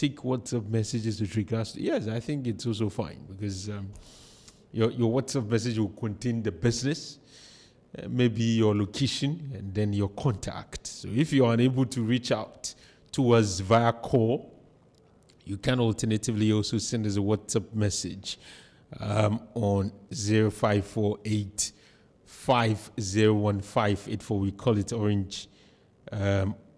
take WhatsApp messages with regards to, yes, I think it's also fine because your WhatsApp message will contain the business, maybe your location, and then your contact. So if you are unable to reach out to us via call, you can alternatively also send us a WhatsApp message on 0548 501584. We call it Orange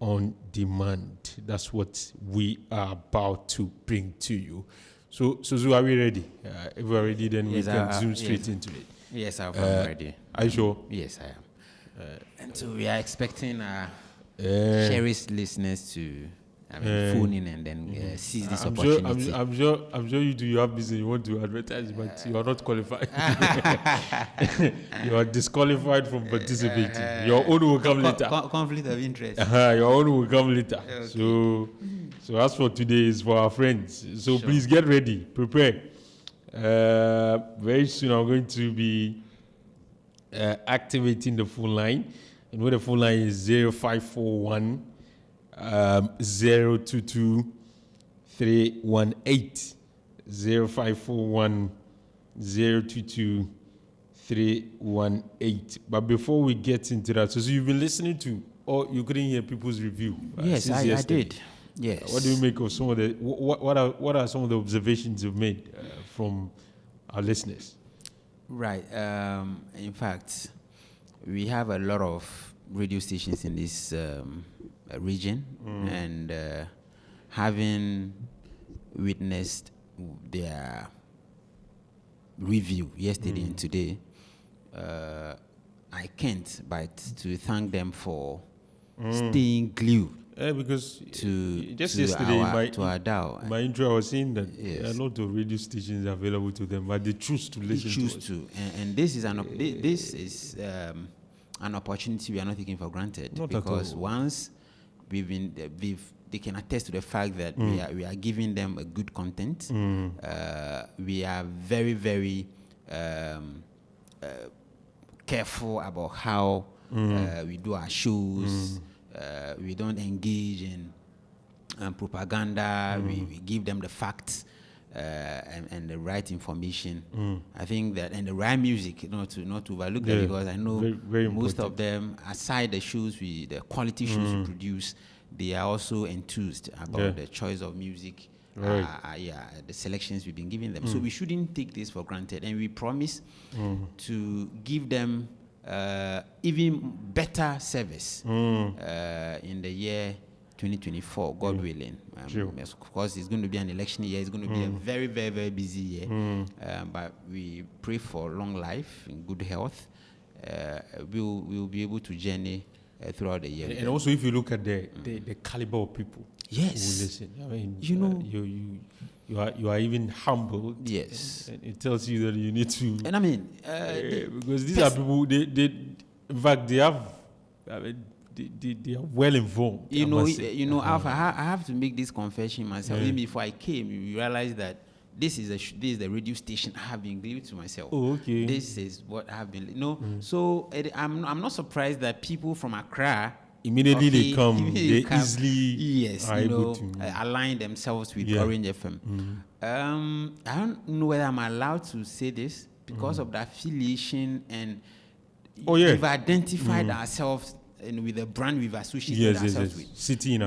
on Demand. That's what we are about to bring to you. So are we ready? If we're ready, then we can zoom straight into it. Yes, I'm ready. Are you sure? Yes, I am. And so we are expecting cherished listeners to phone in and then seize this opportunity. I'm sure you do. You have business you want to advertise, but you are not qualified. You are disqualified from participating. Your own will come later. Conflict of interest. Your own will come later. Okay. So as for today is for our friends. So please get ready, prepare. Very soon I'm going to be activating the phone line, and where the phone line is 0541 022 318 0541 022 318. But before we get into that, so you've been listening to, or you couldn't hear people's review? Yes, I did. Yes. What do you make of some of the? What are some of the observations you've made from our listeners? Right. In fact, we have a lot of radio stations in this region, and having witnessed their review yesterday and today, I can't but to thank them for staying glued. Because just to yesterday, our dial. My intro, I was saying that there are a lot of radio stations available to them, but they choose to listen to us. And this is an opportunity we are not taking for granted, because once they can attest to the fact that we are giving them a good content. We are very, very careful about how we do our shows. We don't engage in propaganda. We give them the facts and the right information. I think that, and the right music, not to overlook that, because I know very most of them, aside the shows the quality shows we produce, they are also enthused about the choice of music. The selections we've been giving them. So we shouldn't take this for granted, and we promise to give them even better service in the year 2024, God willing. Of course, it's going to be an election year. It's going to be a very, very, very busy year. But we pray for long life and good health. We'll be able to journey throughout the year. And also, if you look at the caliber of people who listen, I mean, you are even humbled. Yes, and it tells you that you need to. And I mean, because these are people. They in fact, they have. I mean, they are well informed. Alpha, I have to make this confession myself. Even before I came, you realize that this is the radio station I have been glued to myself. Oh, okay. This is what I have been. So I'm not surprised that people from Accra immediately they come. They easily are able to align themselves with Orange FM. I don't know whether I'm allowed to say this because of the affiliation, and we've identified ourselves with the brand we've associated ourselves with. City in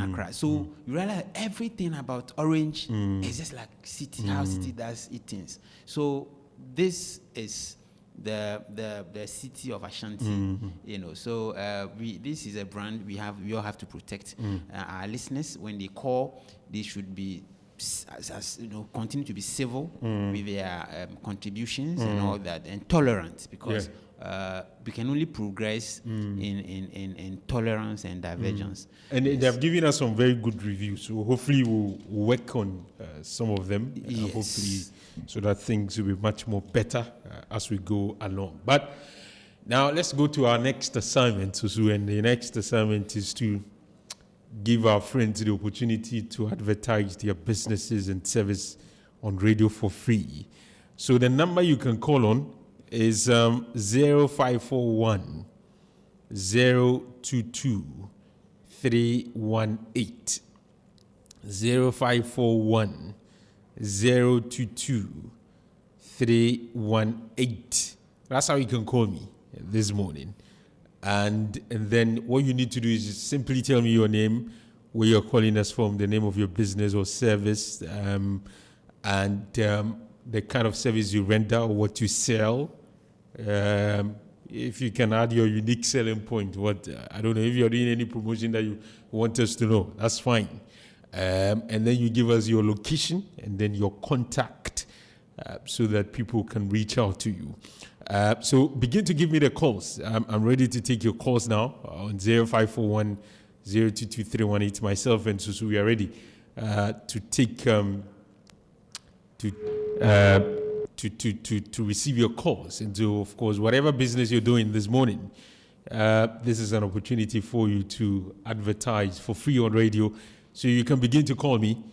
Accra. So you realize everything about Orange is just like City, how City does its things. So this is the city of Ashanti, So this is a brand we all have to protect. Our listeners, when they call, they should be continue to be civil with their contributions and all that, and tolerant, because we can only progress in tolerance and divergence. And they have given us some very good reviews, so hopefully we'll work on some of them, hopefully, so that things will be much more better as we go along. But now let's go to our next assignment, Susu, and the next assignment is to give our friends the opportunity to advertise their businesses and service on radio for free. So the number you can call on is 0541 022 318. 0541 022 318. That's how you can call me this morning. And then what you need to do is just simply tell me your name, where you're calling us from, the name of your business or service, and the kind of service you render or what you sell. If you can add your unique selling point, I don't know if you're doing any promotion that you want us to know, that's fine. And then you give us your location and then your contact so that people can reach out to you. So begin to give me the calls. I'm ready to take your calls now on 0541 022 Myself and Susu, we are ready to take to receive your calls. And so, of course, whatever business you're doing this morning, this is an opportunity for you to advertise for free on radio. So you can begin to call me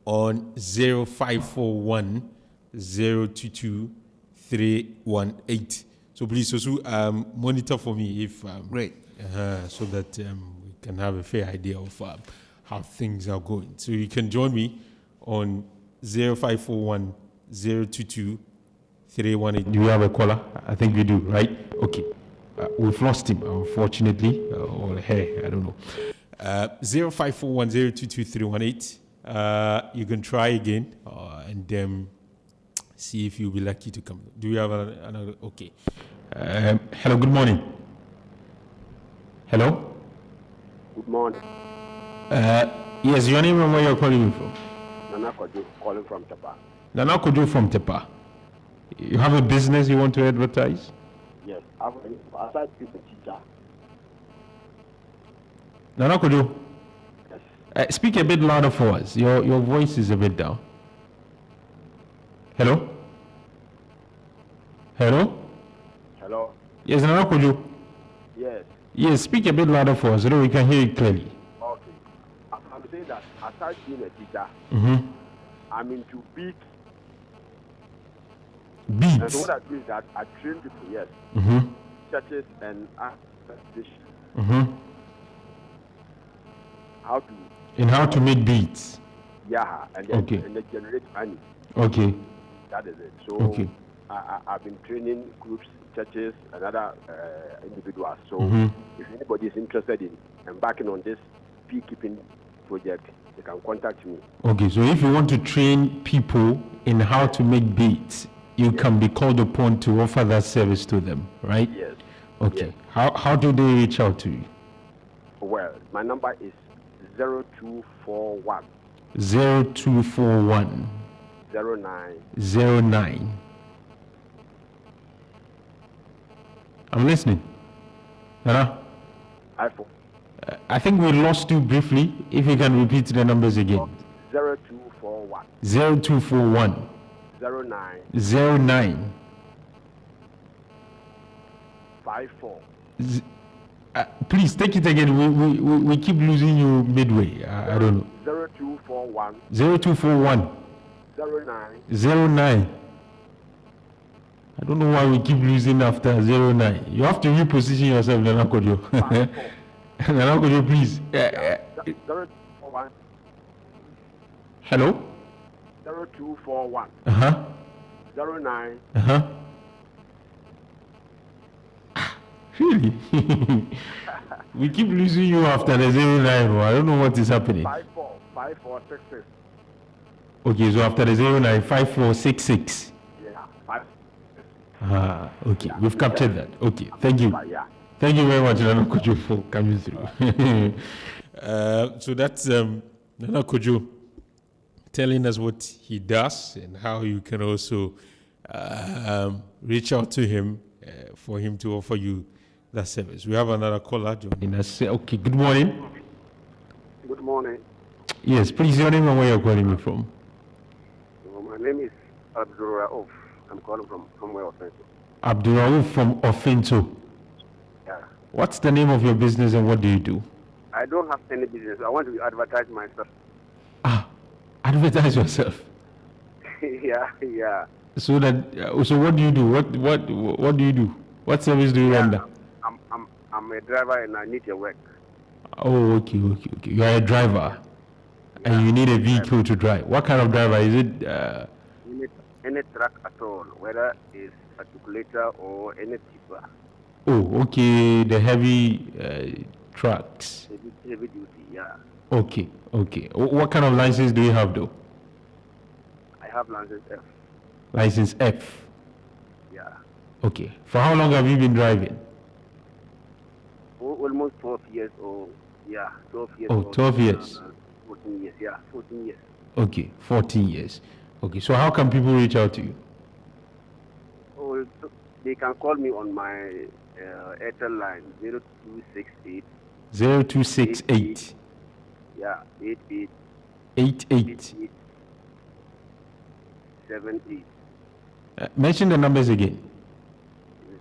on 0541 022 318. So please, Susu, monitor for me if great, so that we can have a fair idea of how things are going. So you can join me on 0541 022 318. Do you have a caller? I think we do, right? Okay. We've lost him, unfortunately, or her, I don't know. 0541 022 318. You can try again and see if you'll be lucky to come. Do you have another? Okay. Hello, good morning. Hello? Good morning. Yes, your name and where you're calling me from? Nana Kojo, calling from Tepa. Nana Kojo from Tepa. You have a business you want to advertise? Yes, aside being a teacher. Nana Kojo, Yes. speak a bit louder for us. Your voice is a bit down. Hello? Hello? Hello. Yes, Nana Kojo. Yes. Yes, speak a bit louder for us so that we can hear it clearly. Okay. I'm saying that aside being a teacher, I'm into beat. And Beats. what I do is that I train people, yes, churches and organizations, how to, And how to make beats. yeah, and then Okay. and they generate money. Okay. That is it. So Okay. I've been training groups, churches, and other individuals. So if anybody is interested in embarking on this beekeeping project, they can contact me. Okay, so if you want to train people in how to make beats, you can be called upon to offer that service to them, right? Yes. Okay. Yes. How do they reach out to you? Well, my number is 0241 0241 09 09. I'm listening. Nana, iPhone I think we lost you briefly. If you can repeat the numbers again. 0241 0241 09 09 54. Please take it again. We keep losing you midway. I don't know. 0241 0241 09 09. I don't know why we keep losing after 09. You have to reposition yourself, Nana Kojo. 54. Nana Kojo, please. 0241 Hello? 0241 Uh-huh. 09 Uh-huh. Really? We keep losing you after the 09. I don't know what is happening. 5466. Okay, so after the 09, 5466. Yeah, 5. Okay, we've captured that. Okay, thank you. Yeah. Thank you very much, Nana Kojo, for coming through. So that's Nana Kojo telling us what he does and how you can also reach out to him for him to offer you that service. We have another caller joining us. Okay, good morning. Good morning. Yes, please, your name and where you're calling me from. My name is Abdul Rauf. I'm calling from somewhere offensive. Abdul Rauf from Ofinto. Yeah. What's the name of your business and what do you do? I don't have any business. I want to advertise myself. Advertise yourself. yeah. So that so what do you do? What do you do? What service do you render? I'm a driver and I need your work. Oh, okay. You are a driver. And you need a vehicle to drive. What kind of driver is it? Any truck at all, whether it's articulator or any tipper. Oh, okay. The heavy trucks. Heavy duty, yeah. Okay. What kind of license do you have, though? I have license F. License F. Yeah. Okay. For how long have you been driving? Almost 12 years old. Yeah, 12 years. Oh, 12 years. 14 years. Yeah, 14 years. Okay, 14 years. Okay, so how can people reach out to you? Oh, they can call me on my Airtel line 0268. 0268. Yeah, 88. 88. 78. Mention the numbers again.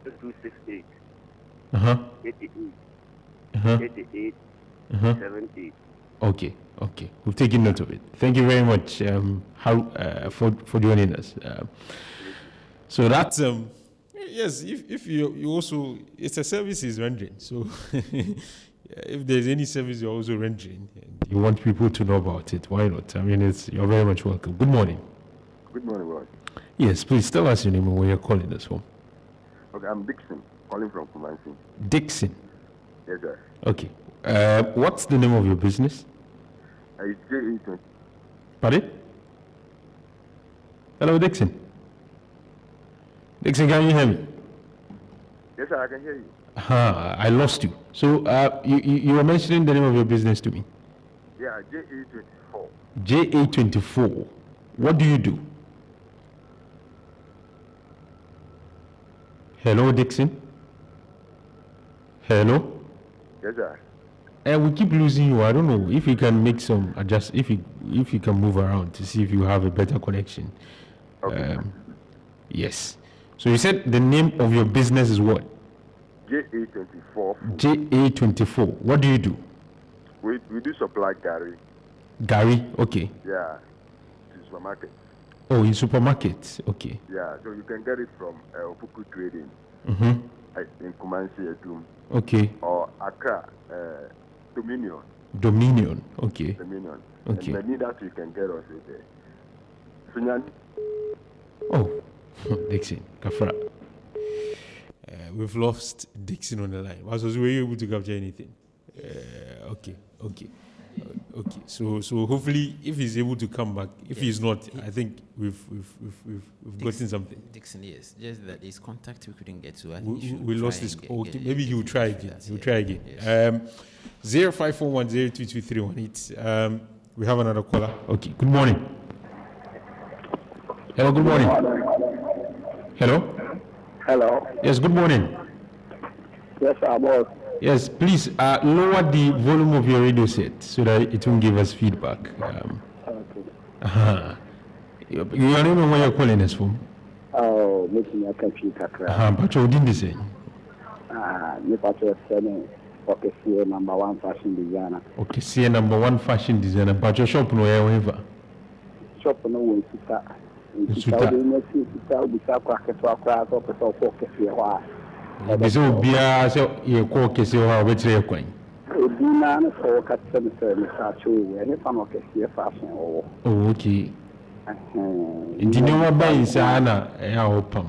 0268. 88. 88. 78. Okay. We've taken note of it. Thank you very much for joining us. So that's yes. If you also, it's a service is rendering. So if there's any service you're also rendering, and you want people to know about it, why not? I mean, you're very much welcome. Good morning. Good morning, Roy. Yes, please tell us your name and where you're calling us from. Okay, I'm Dixon, calling from Kumasi. Dixon. Yes, sir. Okay. What's the name of your business? It's JE20. Pardon? Hello, Dixon. Dixon, can you hear me? Yes, sir, I can hear you. I lost you. So you were mentioning the name of your business to me. Yeah, JE24. JA24. What do you do? Hello, Dixon. Hello. Yes, sir. We keep losing you. I don't know if you can make some adjust. If you can move around to see if you have a better connection. Okay. Yes. So you said the name of your business is what? JA24. JA24. What do you do? We do supply Gary. Gary. Okay. Yeah. To supermarket. Oh, in supermarkets. Okay. Yeah. So you can get it from Opuku Trading. In Kumasi Edum. Okay. Or Accra. Dominion. Okay. Dominion. Okay. And the need that you can get us there. Oh, Dixon, Kafra. We've lost Dixon on the line. Was you able to capture anything? Okay. So hopefully, if he's able to come back, if he's not, I think we've gotten something. Dixon, yes, just that his contact we couldn't get to. I We think lost his. Okay, maybe he'll try again. Yes. 0541022318. We have another caller. Okay. Good morning. Hello. Good morning. Hello. Hello. Yes. Good morning. Yes, sir, boss. Yes. Please lower the volume of your radio set so that it won't give us feedback. Okay. You don't know where you're calling us from. Oh, making a computer crash. But you didn't say. You got to send okay, see number one fashion designer. Okay, see number one fashion designer. But your shop no wherever. Shop no one to start. Biso bia se ye ko kese ho betre ye kwan. Obina na so ka tseme se me sa chuwe ne fa no kese fashion wo. Oh, okay. Ndi ne wa ban sa na ya opam.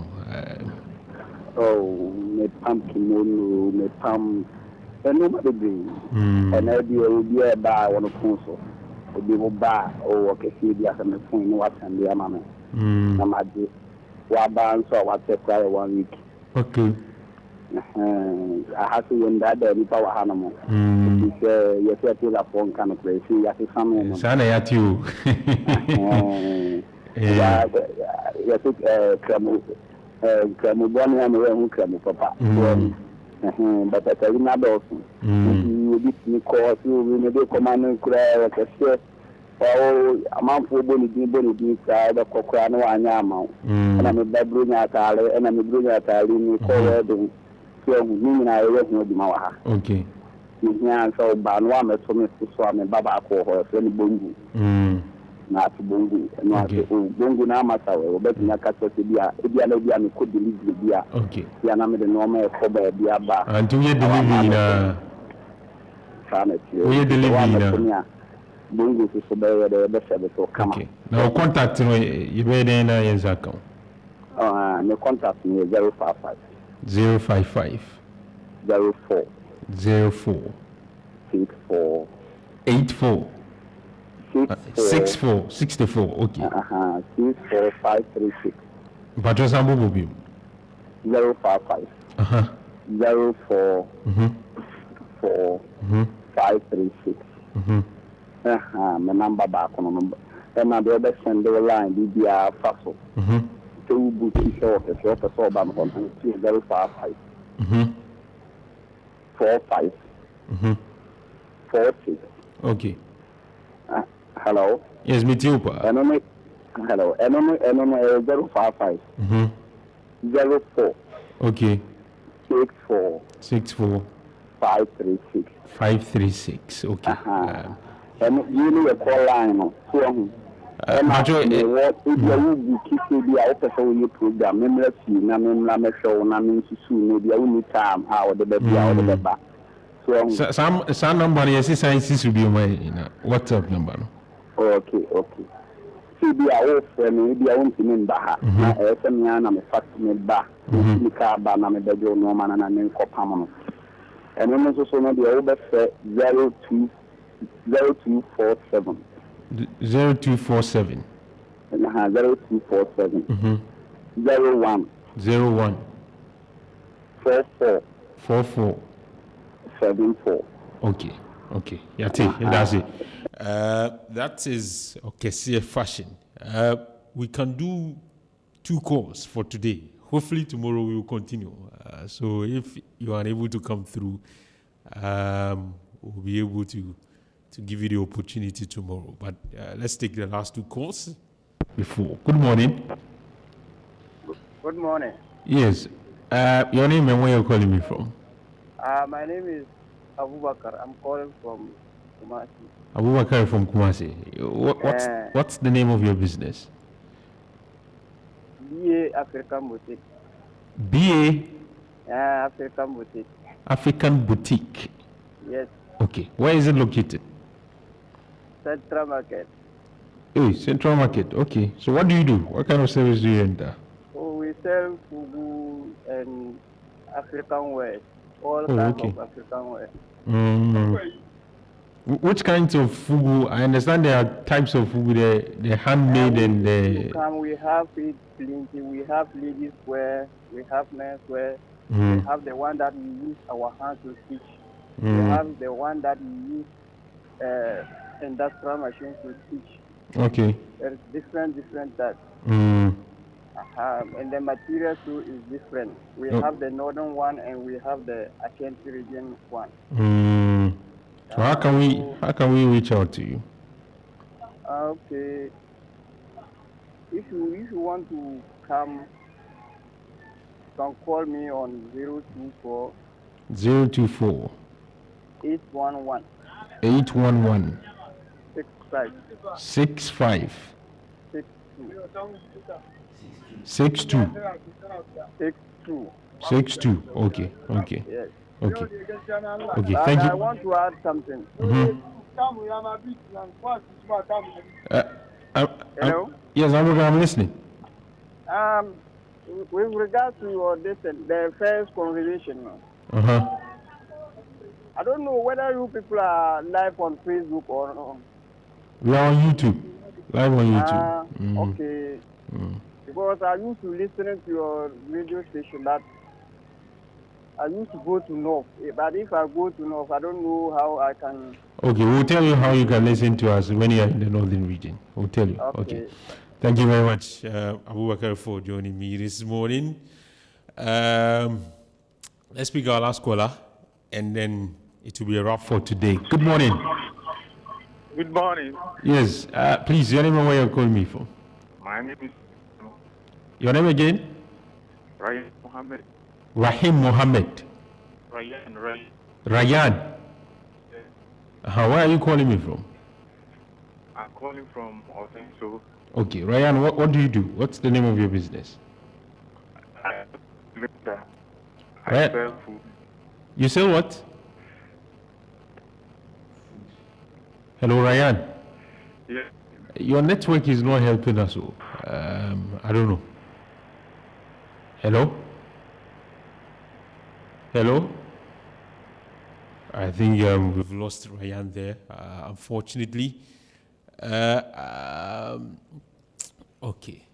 Oh, me pam kimono, me pam eno ma de bi. Ena bi o bi e ba wono kunso. Obi mo ba o kese bi asa me fun ni wa san bi ama me. Na ma de wa ba nso wa te cry 1 week. Okay. I have to win that the power animal. You say to the phone kind of place. You have to come Sana ya tiu. Yeah, you took Kramu Bonnie and Kramu Papa. But I tell you not also. You will be called to maybe command and cry like a ship. Oh, a month for Bonnie side of Cocrano and Yama. And I'm a bedroom at Alley, and I'm a brother at Alley, called. Okay. Yeah, so Banwa met for me to swam and Baba or any bungu. Not bungu, and not bungu Namasa, but Nakata Bia, Ibiana could deliver Bia. Okay. Yana made a normal cover Biaba. And to get delivery in Sanity. We deliver bongo so be be service o kama. Okay. Now contact no you be there na yes account. My contact me 055 055 04 04 64 84 64 64 okay. 64536. But just ambo bi. 055 04 536. My number back on number. And I the other send the line BBR Faso. Two booty short, a short of so bam on 055 45 46. Okay. Hello. Yes, me too, pa. Hello. And 055 04. Okay. 64 64 536. 536. Okay. And you know a call line. So, Majo, what if you keep the officer you program, member see, Namim show, Namin soon, maybe only time how the baby out of the back. So, some number, yes, sciences will be my WhatsApp number. Okay. See, be our friend, maybe I won't in Baha. Now, SMN, I'm a fast made back. The car, Banam, the Joe Norman, and then Copamon. And then also know the over 0247. 0247 0247 01 01 44 44. 74. Okay. That's it. That is okay. See a fashion. We can do 2 calls for today. Hopefully tomorrow we will continue. So if you are able to come through, we'll be able to give you the opportunity tomorrow. But let's take the last 2 calls before. Good morning. Good morning. Yes. Your name and where you're calling me from? My name is Abubakar. I'm calling from Kumasi. Abubakar from Kumasi. What's the name of your business? BA African Boutique. BA? African Boutique. African Boutique. Yes. Okay. Where is it located? Central Market. Hey, Central Market. Okay. So what do you do? What kind of service do you render? So we sell fugu and African wear. All kinds of African wear. Which kinds of fugu? I understand there are types of fugu. They're handmade and we have it plenty. We have ladies wear. We have men's wear. We have the one that we use our hands to stitch. We have the one that we use industrial machines to stitch. Okay. There's different types. And the material too is different. We have the northern one and we have the Ashanti region one. So how can we reach out to you? Okay. If you want to come, you can call me on 024 024 811 811 65 62 62. Okay. Yes. Okay. Thank you. I want to add something. Hello? Yes, I'm listening. With regard to your the first conversation, I don't know whether you people are live on Facebook or not. We are on YouTube. Live on YouTube. Okay. Because I used to listen to your radio station that I used to go to North. But if I go to North, I don't know how I can... Okay, we'll tell you how you can listen to us when you are in the northern region. We'll tell you. Okay. Thank you very much, Abubakar, for joining me this morning. Let's pick our last caller, and then it will be a wrap for today. Good morning. Good morning. Yes, please, your name and where you're calling me from? My name is... Your name again? Ryan Mohammed. Rahim Mohammed. Ryan. Ryan. Yes. Where are you calling me from? I'm calling from Otenso. Okay, Ryan, what do you do? What's the name of your business? I Right. sell food. You sell what? Hello, Ryan. Yeah. Your network is not helping us. I don't know. Hello? Hello? I think we've lost Ryan there, unfortunately. Okay.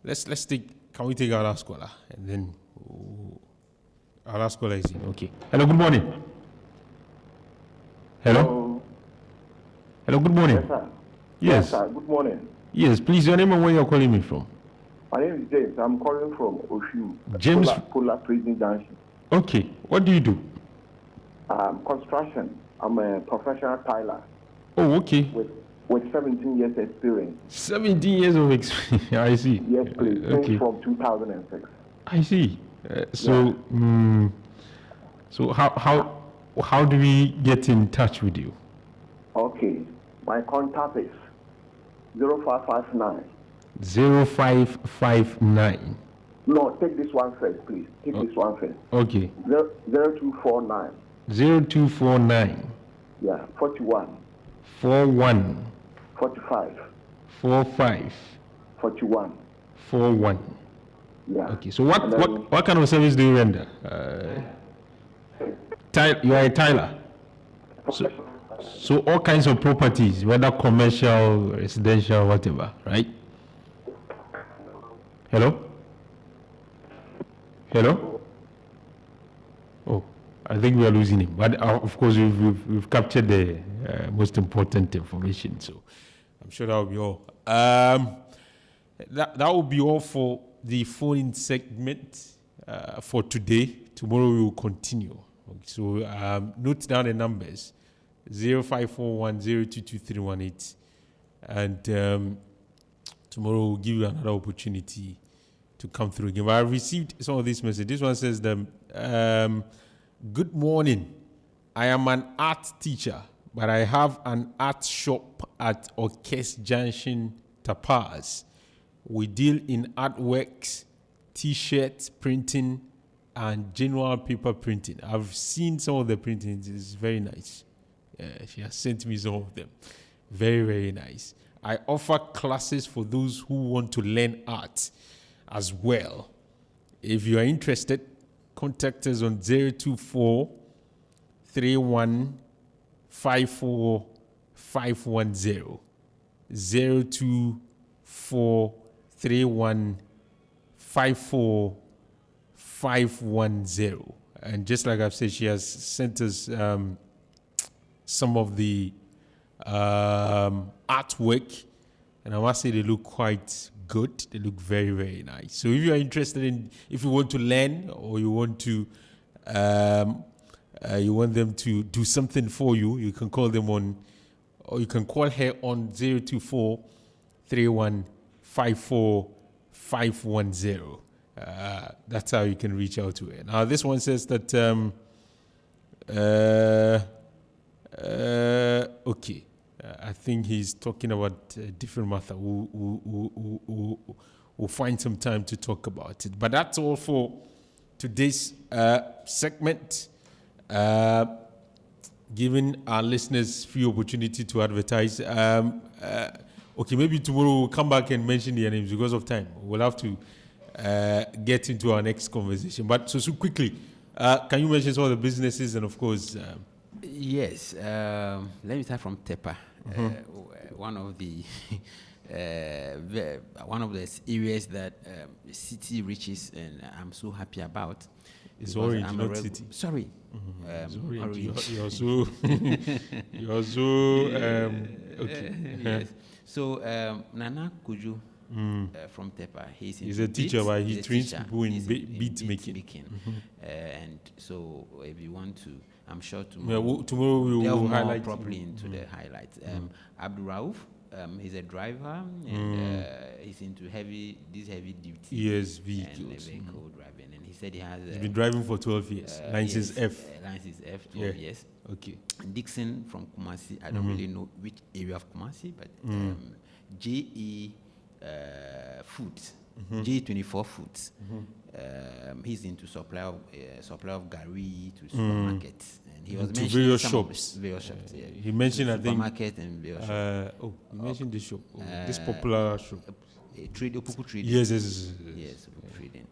Let's take. Can we take our last caller and then our last caller is in. Okay. Hello. Good morning. Hello. Hello. Good morning. Yes, sir. Yes. Sir. Good morning. Yes. Please, your name and where you're calling me from. My name is James. I'm calling from Oshu. James. Polar Prison Junction. Okay. What do you do? Construction. I'm a professional tiler. Oh, okay. With 17 years experience. 17 years of experience. I see. Yes, please. Okay. From 2006. I see. So how do we get in touch with you? Okay. My contact is 0559. 0559. No, take this one first, please. Take this one first. Okay. 0249. 0249. Yeah, 41. 41. 45. 45. 41. 41. Yeah. Okay. So what kind of service do you render? You are a tiler. So all kinds of properties, whether commercial, residential, whatever, right? Hello? Hello? Oh, I think we are losing him. But of course, we've captured the most important information. So I'm sure that will be all. That will be all for the phone-in segment for today. Tomorrow we will continue. Okay, so note down the numbers: 0541022318, and tomorrow we'll give you another opportunity to come through again. But I received some of these messages. This one says, good morning. I am an art teacher, but I have an art shop at Orkes Junction, Tapaz. We deal in artworks, T-shirts, printing, and general paper printing. I've seen some of the printings. It's very nice. She has sent me some of them. Very, very nice. I offer classes for those who want to learn art as well. If you are interested, contact us on 024 31 54 510. 024 31 54 510. And just like I've said, she has sent us some of the artwork, and I must say they look quite good. They look very, very nice. So if you are interested if you want to learn, or you want to you want them to do something for you, you can call them on, or you can call her on 024 31 54 510. That's how you can reach out to her. Now this one says that okay. I think he's talking about a different matter. We'll find some time to talk about it. But that's all for today's segment. Giving our listeners free opportunity to advertise. Okay, maybe tomorrow we'll come back and mention their names because of time. We'll have to get into our next conversation. But so quickly, can you mention some of the businesses and, of course... Yes. Let me start from Tepa. One of the areas that the city reaches, and I'm so happy about. It's Orange, not City. Sorry. Orange. You're so okay. Yes. So Nana Kuju from Tepa, he's a teacher, but he trains people in beat making. And so if you want to, I'm sure tomorrow we will highlight properly into the highlights. Abdul Rauf, he's a driver, and he's into heavy duty vehicles and vehicle driving. And he said he's been driving for 12 years. License F. License F, 12 years. Okay. Dixon from Kumasi. I don't really know which area of Kumasi, but JE Foods. J24 Foods. He's into supply of gari to supermarkets, and he was To mentioning various some of shops. the various shops. Yeah. He mentioned, I think, supermarket and various shops. you mentioned the shop. This popular shop. Trade Opuku Trading. Yes. Yes, Opuku Trading.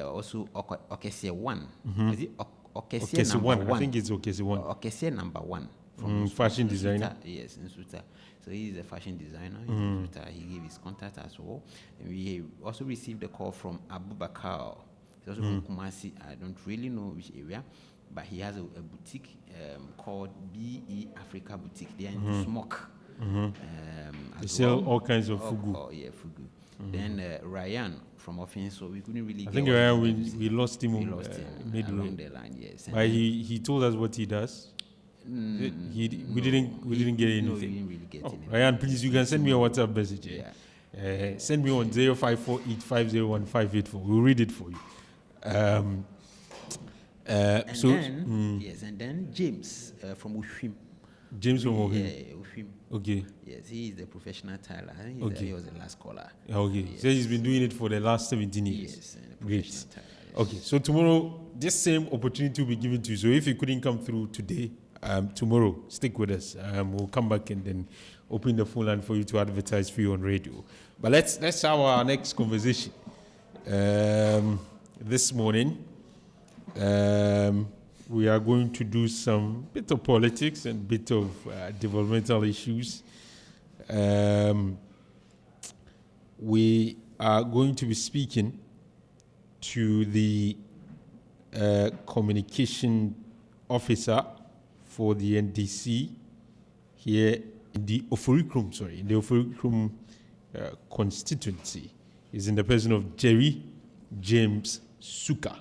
Also, Okese 1. Is it Okese Okese number 1. 1? I think it's Okese 1. Okese number 1. From Fashion Nsuta. designer. Yes, in Suta. So he's a fashion designer. In Suta. He gave his contact as well. And we also received a call from Abu Bakar. He's also from Kumasi. I don't really know which area, but he has a boutique called BE Africa Boutique. They are into smoke. They sell all kinds of fugu. Fugu. Then Ryan from Offense, so we couldn't really. I think Ryan, we lost him. We lost him midway. along the line. Yes. But he told us what he does. We didn't get anything. No, we didn't really get anything. Ryan, please, you can send me a WhatsApp message. Send me on 0548501584. We'll read it for you. And then James from Ushim. James from Ushim. Yeah, Ushim. Okay. Yes, he is the professional tailor. I think he was the last caller. Okay. Yes. So he's been doing it for the last 17 years. Yes, Great. tailor, yes. Okay. So tomorrow, this same opportunity will be given to you. So if you couldn't come through today, tomorrow, stick with us. We'll come back and then open the phone line for you to advertise for you on radio. But let's have our next conversation. This morning, we are going to do some bit of politics and bit of developmental issues. We are going to be speaking to the communication officer for the NDC here in the Oforikrum constituency. Is in the person of Jerry James Suka.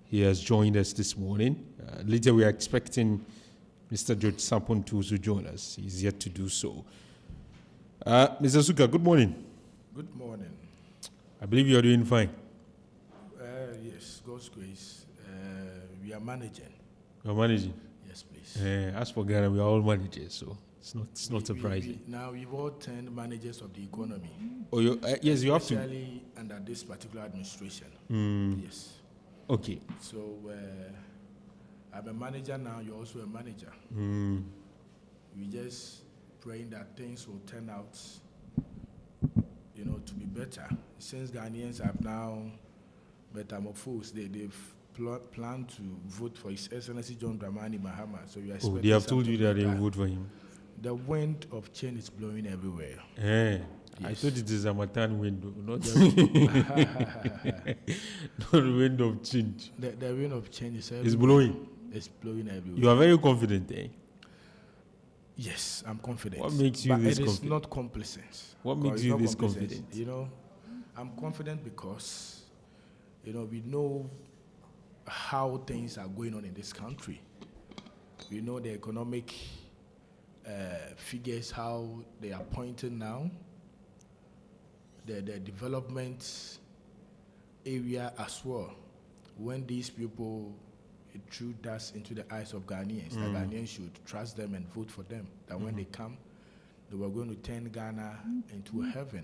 He has joined us this morning. Later we are expecting Mr. George Sapon to also join us. He's yet to do so. Mr. Suka, good morning. Good morning. I believe you are doing fine. Yes, God's grace. We are managing. You are managing? Yes, please. As for Ghana, we are all managers, so it's not surprising. Now we've all turned managers of the economy. Oh, yes, you have to. Especially under this particular administration. Yes. Okay. So I'm a manager now. You're also a manager. We just praying that things will turn out, to be better. Since Ghanaians have now metamorphosed, they've planned to vote for His Excellency John Dramani Mahama. So we are expecting. They have told you that they will vote for him. The wind of change is blowing everywhere. Yes. I thought it is a Matan window, not the wind of change. The wind of change is everywhere. It's blowing. It's blowing everywhere. You are very confident, eh? Yes, I'm confident. What makes you this confident? It is not complacent. What makes you this confident? I'm confident because, we know how things are going on in this country. We know the economic figures, how they are pointing now. The development area as well. When these people threw dust into the eyes of Ghanaians, the Ghanaians should trust them and vote for them. That when they come, they were going to turn Ghana into heaven.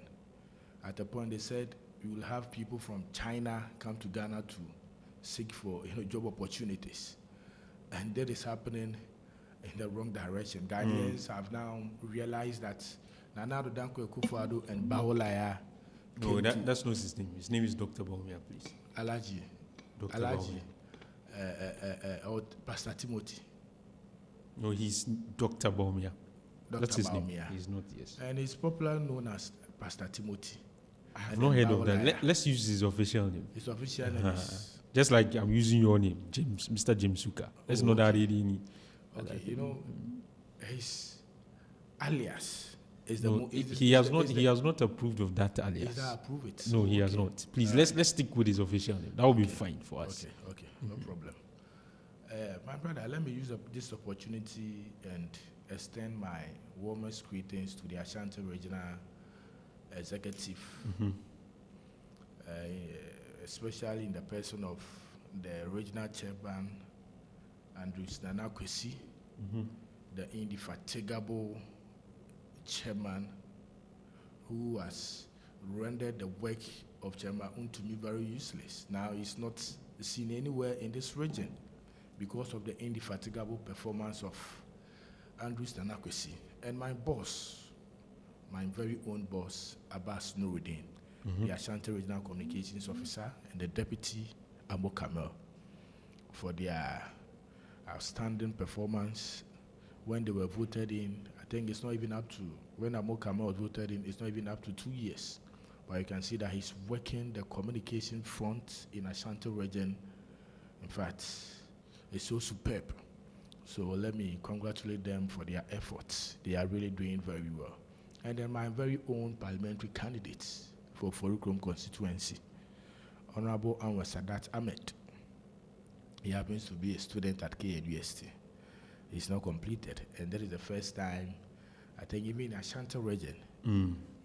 At a point, they said we will have people from China come to Ghana to seek for job opportunities, and that is happening in the wrong direction. Ghanaians have now realized that Nana Addo Dankwa Akufo-Addo and Bawolaya. No, that's not his name. His name is Dr. Baumia, please. Alaji. Dr. Alaji. Baumia. Or Pastor Timothy. No, he's Dr. Baumia. That's his Baumia. name. He's not, yes. And he's popularly known as Pastor Timothy. I've not heard of that. Let's use his official name. His official name is... Just like I'm using your name, Mr. James Suka. Let's not add it in. Okay, his alias is he has not approved of that alias. He's not approved it. No, he has not. Please, let's stick with his official name. That will be fine for us. Okay, no problem. My brother, let me use this opportunity and extend my warmest greetings to the Ashanti Regional Executive, especially in the person of the regional chairman, Andrews Nana Kwesi, the indefatigable chairman who has rendered the work of Chairman Untumi very useless. Now he's not seen anywhere in this region because of the indefatigable performance of Andrew Stanakwesi and my boss, my very own boss, Abbas Nuruddin, the Ashanti Regional Communications Officer, and the Deputy Amo Kamel for their outstanding performance when they were voted in. I think it's not even up to, when Amo Kamel was voted in, it's not even up to 2 years. But you can see that he's working the communication front in Ashanti region. In fact, it's so superb. So let me congratulate them for their efforts. They are really doing very well. And then my very own parliamentary candidate for Forukrom constituency, Honorable Anwar Sadat Ahmed. He happens to be a student at KNUST. He's not completed. And that is the first time, I think even in Ashanti region,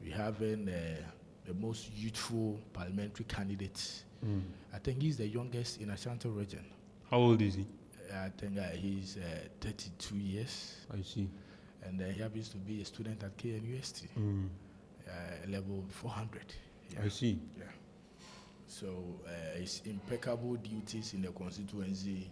we have the most youthful parliamentary candidate. I think he's the youngest in Ashanti region. How old is he? I think he's 32 years. I see. And he happens to be a student at KNUST, level 400. Yeah. I see. Yeah. So his impeccable duties in the constituency,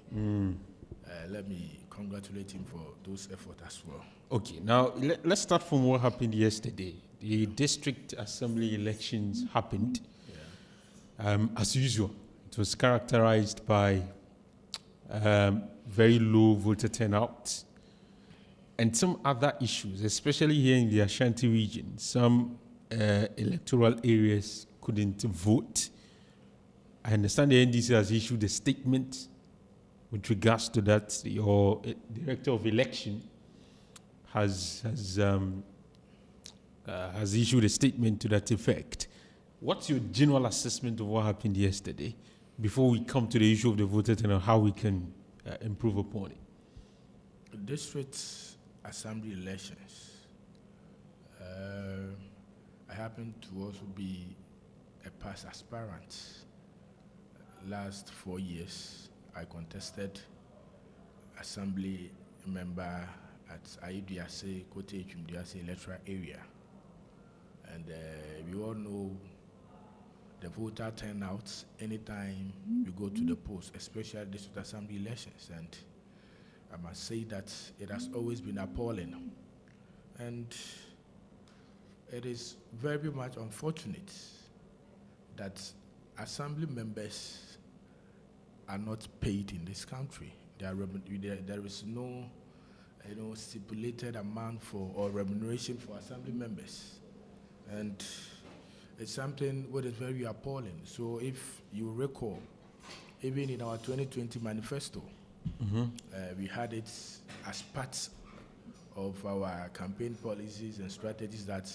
let me congratulate him for those efforts as well. Okay, now let's start from what happened yesterday. The district assembly elections happened. As usual, it was characterized by very low voter turnout and some other issues, especially here in the Ashanti region. Some electoral areas couldn't vote. I understand the NDC has issued a statement with regards to that. Your director of election has issued a statement to that effect. What's your general assessment of what happened yesterday before we come to the issue of the voter turnout, how we can improve upon it? District assembly elections. I happen to also be a past aspirant. Last 4 years, I contested assembly member at Aiduase, Kote Chumdiase electoral area. And we all know the voter turnout anytime you go to the polls, especially district assembly elections. And I must say that it has always been appalling. And it is very much unfortunate that assembly members are not paid in this country. There is no stipulated amount for or remuneration for assembly members. And it's something what is very appalling. So if you recall, even in our 2020 manifesto, we had it as part of our campaign policies and strategies that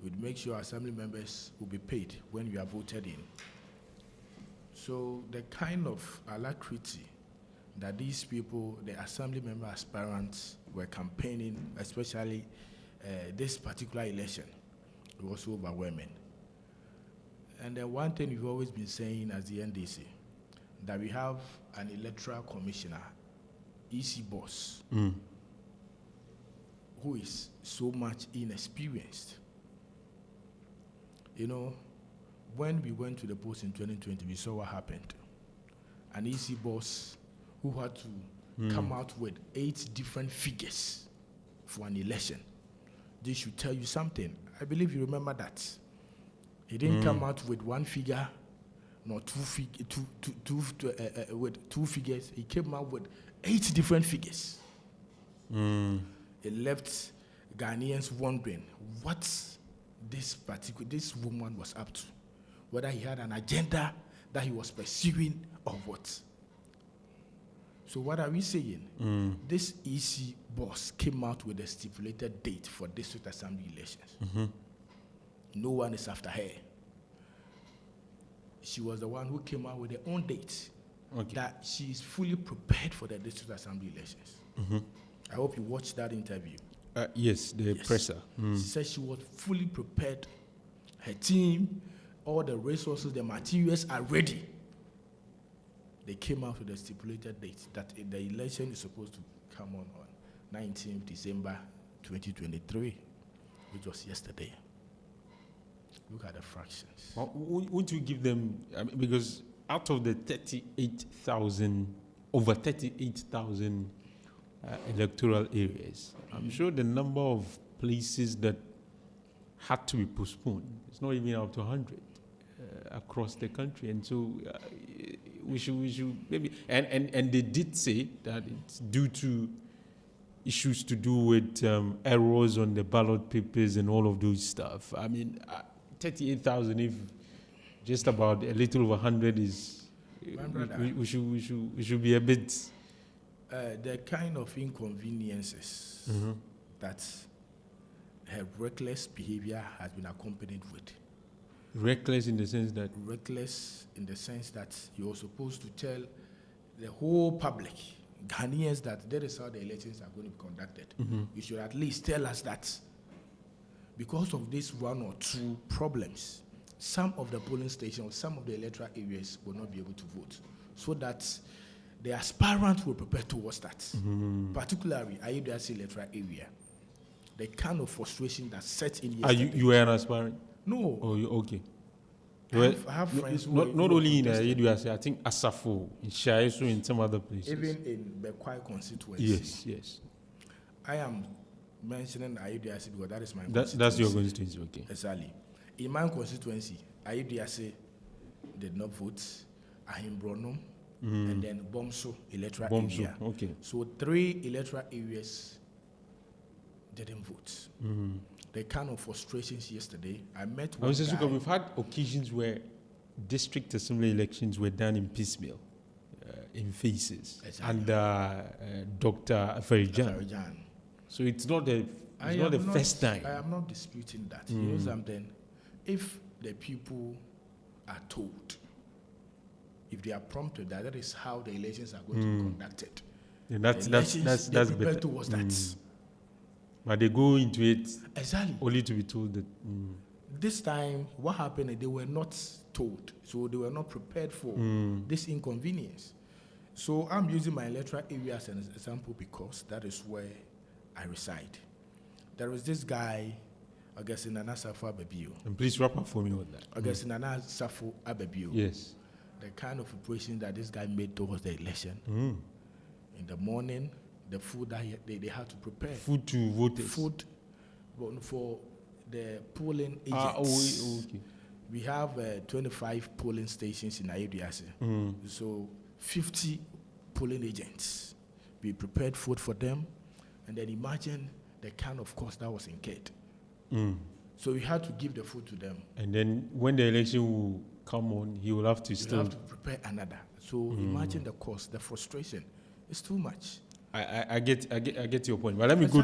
would make sure assembly members will be paid when we are voted in. So the kind of alacrity that these people, the assembly member aspirants, were campaigning, especially this particular election, it was overwhelming. And the one thing we've always been saying as the NDC, that we have an electoral commissioner, EC boss, who is so much inexperienced. You know, when we went to the polls in 2020, we saw what happened. An EC boss who had to come out with 8 different figures for an election. This should tell you something. I believe you remember that. He didn't come out with one figure, nor with 2 figures. He came out with 8 different figures. It left Ghanaians wondering what this woman was up to, whether he had an agenda that he was pursuing or what. So what are we saying? This EC boss came out with a stipulated date for district assembly elections. No one is after her. She was the one who came out with her own date, that she is fully prepared for the district assembly elections. I hope you watched that interview. Yes, the presser. She said she was fully prepared. Her team, all the resources, the materials are ready. They came out with a stipulated date that the election is supposed to come on 19th December 2023, which was yesterday. Look at the fractions. Well, won't you give them, because out of the 38,000, over 38,000 electoral areas, I'm sure the number of places that had to be postponed, it's not even up to 100 across the country. And so we should maybe, and they did say that it's due to issues to do with errors on the ballot papers and all of those stuff. I mean, 38,000, if just about a little over 100 is, we should be a bit. The kind of inconveniences that her reckless behavior has been accompanied with. Reckless in the sense that? Reckless in the sense that you're supposed to tell the whole public, Ghanaians, that that is how the elections are going to be conducted. You should at least tell us that because of this one or two problems, some of the polling stations, some of the electoral areas will not be able to vote, so that the aspirants will prepare towards that. Particularly, Ayudiasi electoral area. The kind of frustration that set in yesterday. You were an aspirant? No. Oh, okay. I have friends who not only in Ayudiasi, I think Asafo, in Shaisu, in some other places. Even in Bekwai constituency. Yes. I am mentioning Ayudiasi because that is my constituency. That's your constituency, okay. Exactly. In my constituency, Ayudiasi did not vote, Ahimbronom, and then Bomso electoral area. Okay. So 3 electoral areas didn't vote. The kind of frustrations yesterday, I met one guy. We've had occasions where district assembly elections were done in piecemeal, in phases, under Dr. Afarijan. So it's not the first time. I am not disputing that. You know something? If the people are told, if they are prompted that is how the elections are going to be conducted, and that's better towards that. But they go into it exactly only to be told that. This time, what happened? They were not told, so they were not prepared for this inconvenience. So I'm using my electoral area as an example because that is where I reside. There is this guy, Augustine Anasafo Abebio. And please wrap up for me on that. Augustine Anasafo Abebio. Yes. The kind of preparation that this guy made towards the election. In the morning, the food that they had to prepare. Food to voters. Food for the polling agents. Okay. We have 25 polling stations in Ayudiasi. So 50 polling agents. We prepared food for them, and then imagine the kind of cost that was incurred. So we had to give the food to them. And then when the election will come on, he will have to prepare another. So imagine the cost, the frustration. It's too much. I get your point. But let me go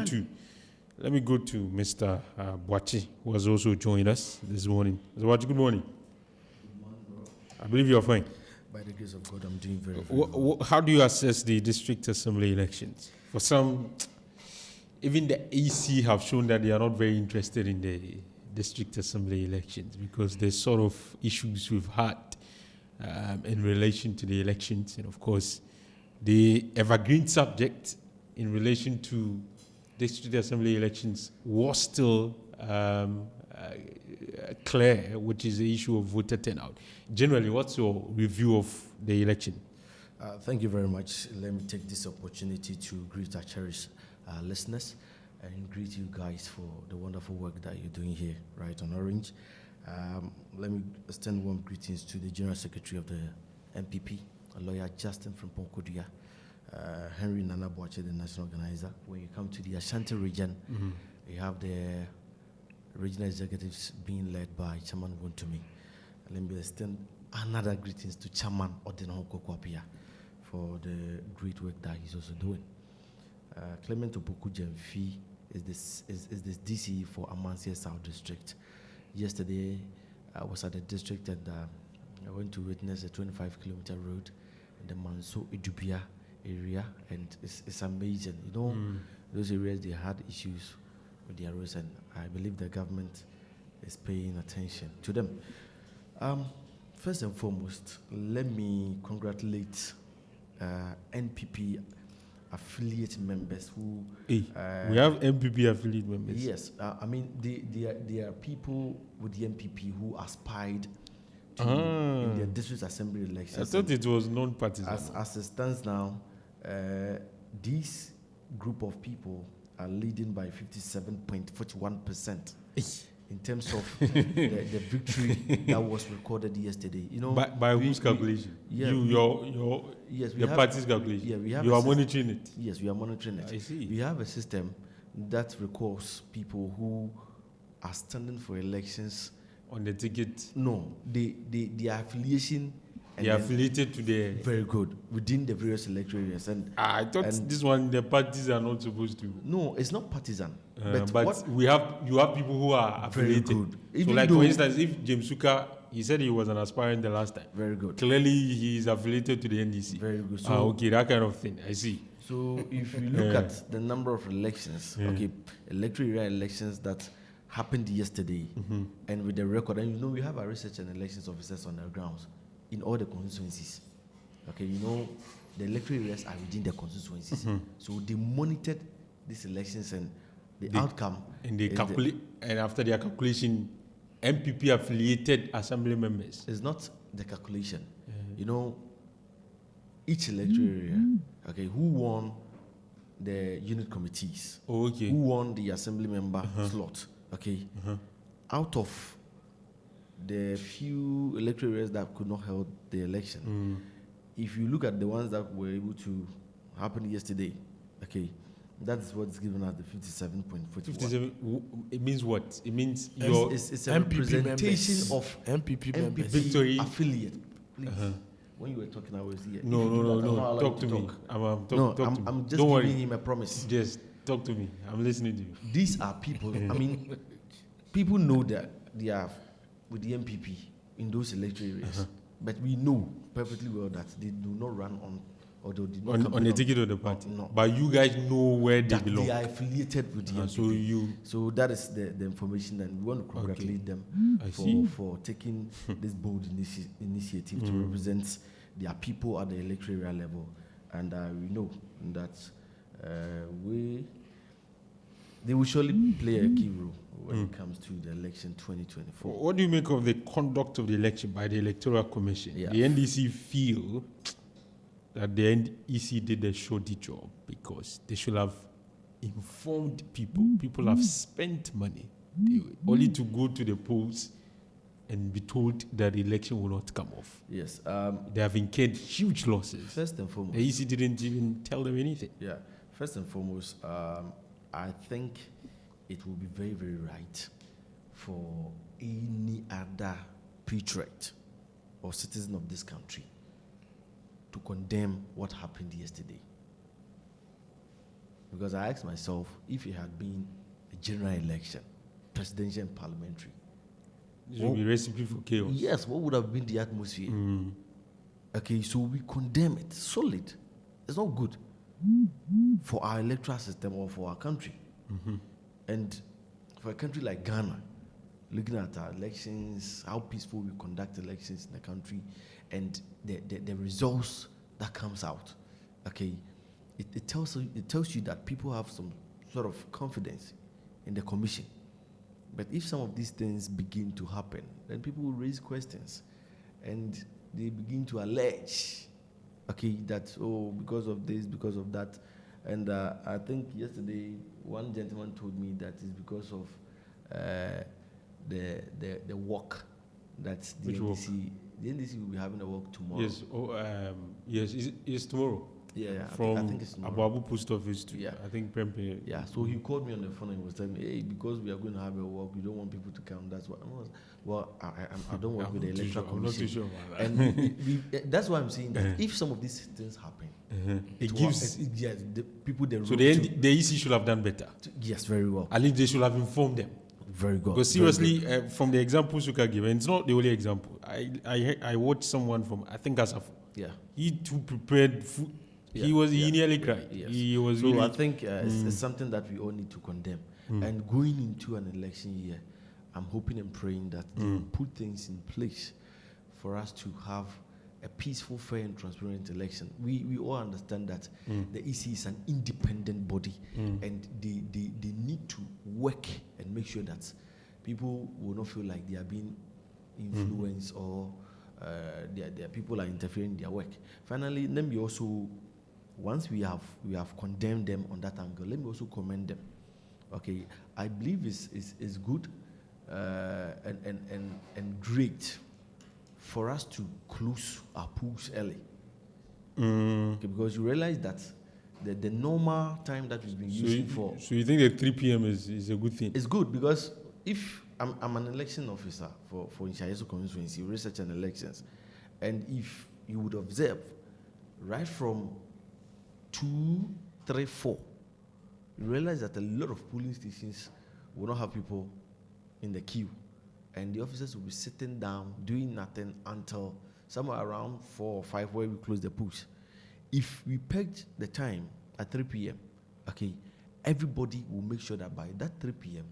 to Mr. Boachi, who has also joined us this morning. Mr. Boachi, good morning. Good morning, bro. I believe you are fine. By the grace of God, I'm doing very well. How do you assess the district assembly elections? For some, even the AC have shown that they are not very interested in the district assembly elections because there's sort of issues we've had in relation to the elections, and of course, the evergreen subject in relation to district assembly elections was still clear, which is the issue of voter turnout. Generally, what's your review of the election? Thank you very much. Let me take this opportunity to greet our cherished listeners and greet you guys for the wonderful work that you're doing here, right on Orange. Let me extend warm greetings to the General Secretary of the MPP, a lawyer Justin from Ponkodia, Henry Nana Boache, the national organizer. When you come to the Ashanti region, you have the regional executives being led by Chairman Wontumi. Let me extend another greetings to Chairman Odinho Kokwapia for the great work that he's also doing. Clement Opoku Jemfi is this DCE for Amansia South District. Yesterday, I was at the district and I went to witness a 25-kilometer road in the Manso Idubia area, and it's amazing. You know, those areas, they had issues with their roads, and I believe the government is paying attention to them. First and foremost, let me congratulate NPP affiliate members who. Hey, we have MPP affiliate members. Yes, I mean there are people with the MPP who aspired to in their district assembly elections. I thought it was non-partisan. As it stands now, this group of people are leading by 57.41% in terms of the victory that was recorded yesterday. You know, by whose calculation? Your party's calculation. Yeah, we have. You are monitoring it. Yes, we are monitoring it. I see. We have a system that records people who are standing for elections on the ticket. No, their affiliation. They are affiliated to the. Very good within the various electoral areas. And I thought this one the parties are not supposed to. No, it's not partisan. But you have people who are affiliated. Very good. So, like for instance, if James Suka, he said he was an aspirant the last time. Very good. Clearly, he is affiliated to the NDC. Very good. So, okay, that kind of thing. I see. So if you look at the number of elections, electoral area elections that happened yesterday, and with the record, and we have our research and elections officers on the grounds in all the constituencies. Okay, the electoral areas are within the constituencies. So they monitored these elections and the outcome. And they calculate, and after their calculation, MPP affiliated assembly members. It's not the calculation. Each electoral area, who won the unit committees, who won the assembly member slot, out of the few electoral areas that could not hold the election, if you look at the ones that were able to happen yesterday, that's what's given us the 57.41. 57. It means what? It means it's a MPP representation members. of MPP members. Victory affiliate. Please. When you were talking, I was here. No. Talk to me. I'm just giving him a promise. Just talk to me. I'm listening to you. These are people. I mean, people know that they are with the MPP in those electoral areas, but we know perfectly well that they do not run on, or they did not on the ticket of the party. No. But you guys know where they belong. They are affiliated with the MPP. So that is the information, and we want to congratulate them for taking this bold initiative to represent their people at the electoral area level, and we know that they will surely play a key role when it comes to the election 2024. What do you make of the conduct of the election by the Electoral Commission? Yeah. The NDC feel that the NEC did a shoddy job because they should have informed people. People have spent money only to go to the polls and be told that the election will not come off. Yes. They have incurred huge losses. First and foremost. The EC didn't even tell them anything. Yeah. First and foremost, I think it will be very, very right for any other patriot or citizen of this country to condemn what happened yesterday. Because I asked myself, if it had been a general election, presidential and parliamentary, this would be recipe for chaos. Yes, what would have been the atmosphere? Okay, so we condemn it. Solid. It's not good for our electoral system or for our country. And for a country like Ghana, looking at our elections, how peaceful we conduct elections in the country, and the results that comes out, it tells you that people have some sort of confidence in the commission. But if some of these things begin to happen, then people will raise questions, and they begin to allege, that because of this, because of that. And I think yesterday one gentleman told me that it's because of the walk that the NDC will be having a walk tomorrow. Yes. Yes. It's tomorrow. Yeah. From I think it's tomorrow. Abu Post Office to I think Prempeh. Yeah. So he called me on the phone and was telling me, hey, because we are going to have a walk, we don't want people to come. That's what I was. Well, I don't work with the electoral commission. I'm not too sure about that. And that's why I'm saying that if some of these things happen, it gives the people the room. So the EC should have done better. Yes, very well. At least they should have informed them. Very good. Because seriously, from the examples you can give, and it's not the only example. I watched someone from, I think Asafo. Yeah. He too prepared food. He nearly cried. Yes. He was so really, I think it's something that we all need to condemn. And going into an election year, I'm hoping and praying that they will put things in place for us to have a peaceful, fair, and transparent election. We all understand that the EC is an independent body, and they need to work and make sure that people will not feel like they are being influenced or their people are interfering in their work. Finally, let me also, once we have condemned them on that angle, let me also commend them. Okay, I believe it's good and great for us to close our pools early. Okay, because you realize that the normal time that we've been using for... So you think that 3 p.m. is a good thing? It's good because if I'm an election officer for Inshayeso constituency, research and elections, and if you would observe, right from 2, 3, 4, you realize that a lot of polling stations will not have people in the queue, and the officers will be sitting down doing nothing until somewhere around 4 or 5 where we close the polls. If we pegged the time at 3 p.m., okay, everybody will make sure that by that 3 p.m.,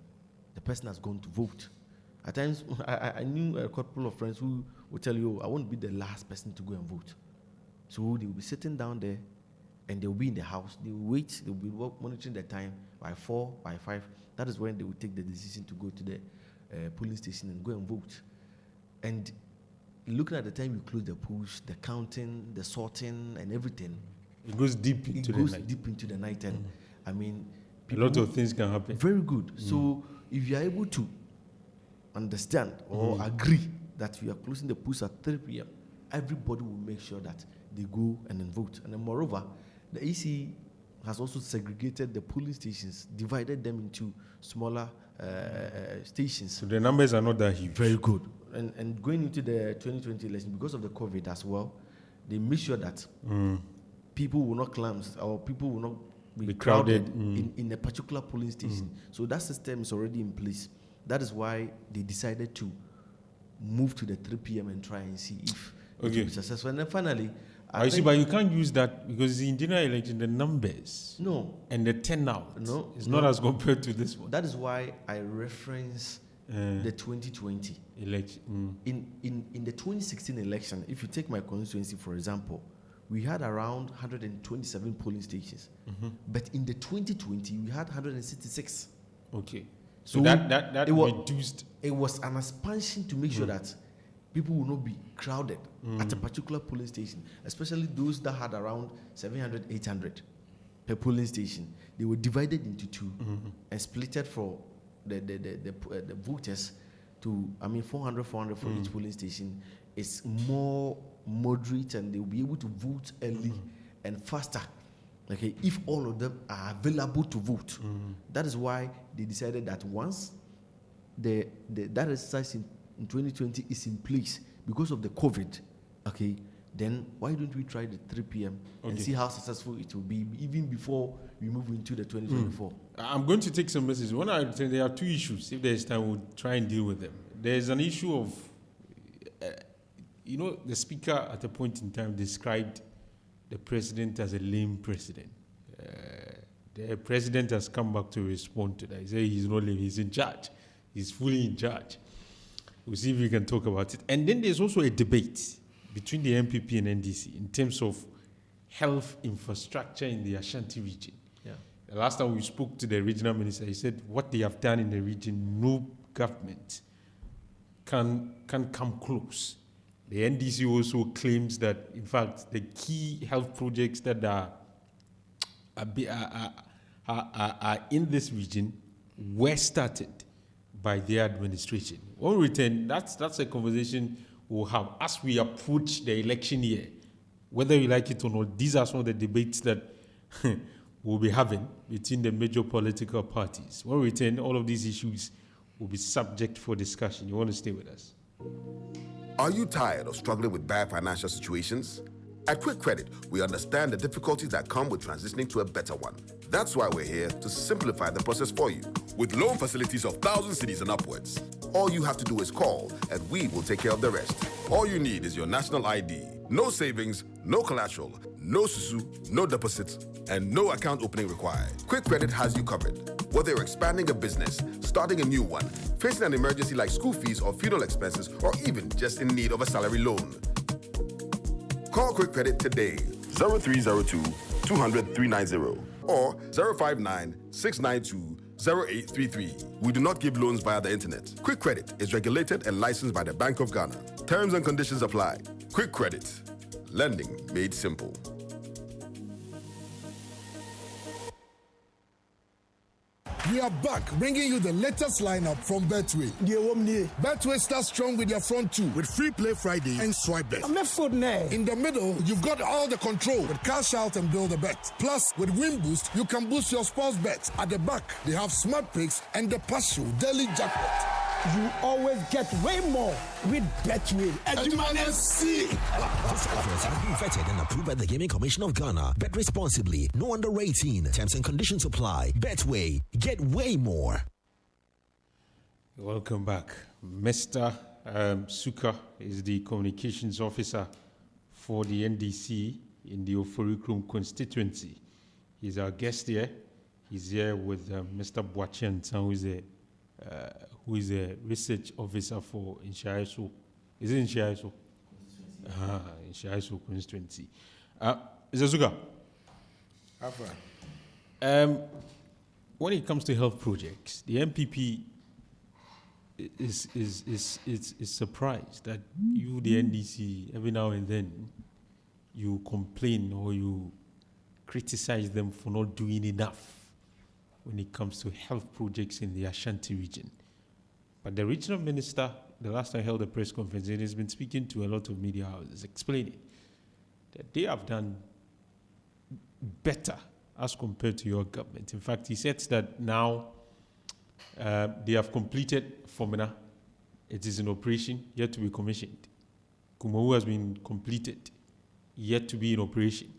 the person has gone to vote. At times, I knew a couple of friends who would tell you, I won't be the last person to go and vote. So they will be sitting down there, and they will be in the house. They will wait. They will be monitoring the time by 4, by 5. That is when they will take the decision to go to the polling station and go and vote. And looking at the time you close the polls, the counting, the sorting, and everything, it goes deep into the night. Deep into the night, and I mean, a lot of things can happen. Very good. So if you are able to understand or agree that we are closing the polls at 3 p.m., everybody will make sure that they go and then vote. And then moreover, the EC has also segregated the polling stations, divided them into smaller stations. So the numbers are not that huge. Very good. And going into the 2020 election, because of the COVID as well, they make sure that people will not clump or people will not be crowded in a particular polling station. So that system is already in place. That is why they decided to move to the 3 p.m. and try and see if it will be successful. And then finally, I see, but you can't use that because in general election, the numbers and the turnout is not as compared to this one. That is why I reference the 2020 election. In the 2016 election, if you take my constituency, for example, we had around 127 polling stations. But in the 2020, we had 166. Okay. So that reduced. It was an expansion to make sure that people will not be crowded at a particular polling station, especially those that had around 700, 800 per polling station. They were divided into two and splitted for the voters to, 400 for each polling station. It's more moderate and they will be able to vote early and faster. Okay, if all of them are available to vote. That is why they decided that once that exercise in 2020 is in place because of the COVID, okay, then why don't we try the 3 p.m. and see how successful it will be even before we move into the 2024? I'm going to take some messages. One, I would say there are 2 issues. If there's time, we'll try and deal with them. There's an issue of, the speaker at a point in time described the president as a lame president. The president has come back to respond to that. He said he's not lame, he's in charge. He's fully in charge. We'll see if we can talk about it. And then there's also a debate between the MPP and NDC in terms of health infrastructure in the Ashanti region. Yeah. The last time we spoke to the regional minister, he said what they have done in the region, no government can come close. The NDC also claims that, in fact, the key health projects that are in this region were started by their administration. When we return, that's a conversation we'll have as we approach the election year. Whether you like it or not, these are some of the debates that we'll be having between the major political parties. When we return, all of these issues will be subject for discussion. You want to stay with us? Are you tired of struggling with bad financial situations? At Quick Credit, we understand the difficulties that come with transitioning to a better one. That's why we're here to simplify the process for you. With loan facilities of 1,000 cedis and upwards, all you have to do is call and we will take care of the rest. All you need is your national ID, no savings, no collateral, no susu, no deposits, and no account opening required. Quick Credit has you covered. Whether you're expanding a business, starting a new one, facing an emergency like school fees or funeral expenses, or even just in need of a salary loan. Call Quick Credit today, 0302 200 390 or 059 692 0833. We do not give loans via the internet. Quick Credit is regulated and licensed by the Bank of Ghana. Terms and conditions apply. Quick Credit. Lending made simple. We are back, bringing you the latest lineup from Betway. Betway starts strong with their front two, with Free Play Friday and Swipe Bet. In the middle, you've got all the control with Cash Out and Build a Bet. Plus, with Win Boost, you can boost your sports bet. At the back, they have Smart Picks and the Partial Daily Jackpot. You always get way more with Betway. This offers have been vetted and approved by the Gaming Commission of Ghana. Bet responsibly. No under 18. Terms and conditions apply. Betway. Get way more. Welcome back. Mr. Suka is the communications officer for the NDC in the Oforikrum constituency. He's our guest here. He's here with Mr. Boachian, who is a research officer for Inshaiso. Is it Inshaiso? Inshaiso constituency. Mr. Suka, when it comes to health projects, the MPP is surprised that you, the NDC, every now and then, you complain or you criticize them for not doing enough when it comes to health projects in the Ashanti region. But the regional minister, the last time I held a press conference, and has been speaking to a lot of media houses, explaining that they have done better as compared to your government. In fact, he said that now they have completed Fomena. It is in operation, yet to be commissioned. Kumawu has been completed, yet to be in operation.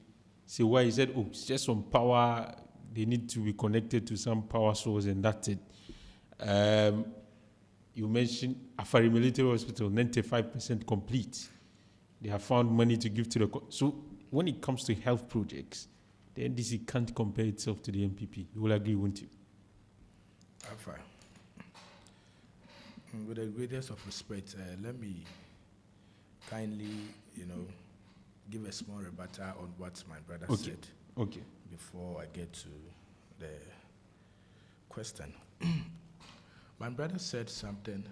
So why he said, oh, it's just some power, they need to be connected to some power source, and that's it. You mentioned Afari Military Hospital, 95% complete. They have found money to give to the... So when it comes to health projects, the NDC can't compare itself to the MPP. You will agree, won't you? Fine. With the greatest of respect, let me kindly, give a small rebuttal on what my brother said. Okay. Before I get to the question. My brother said something.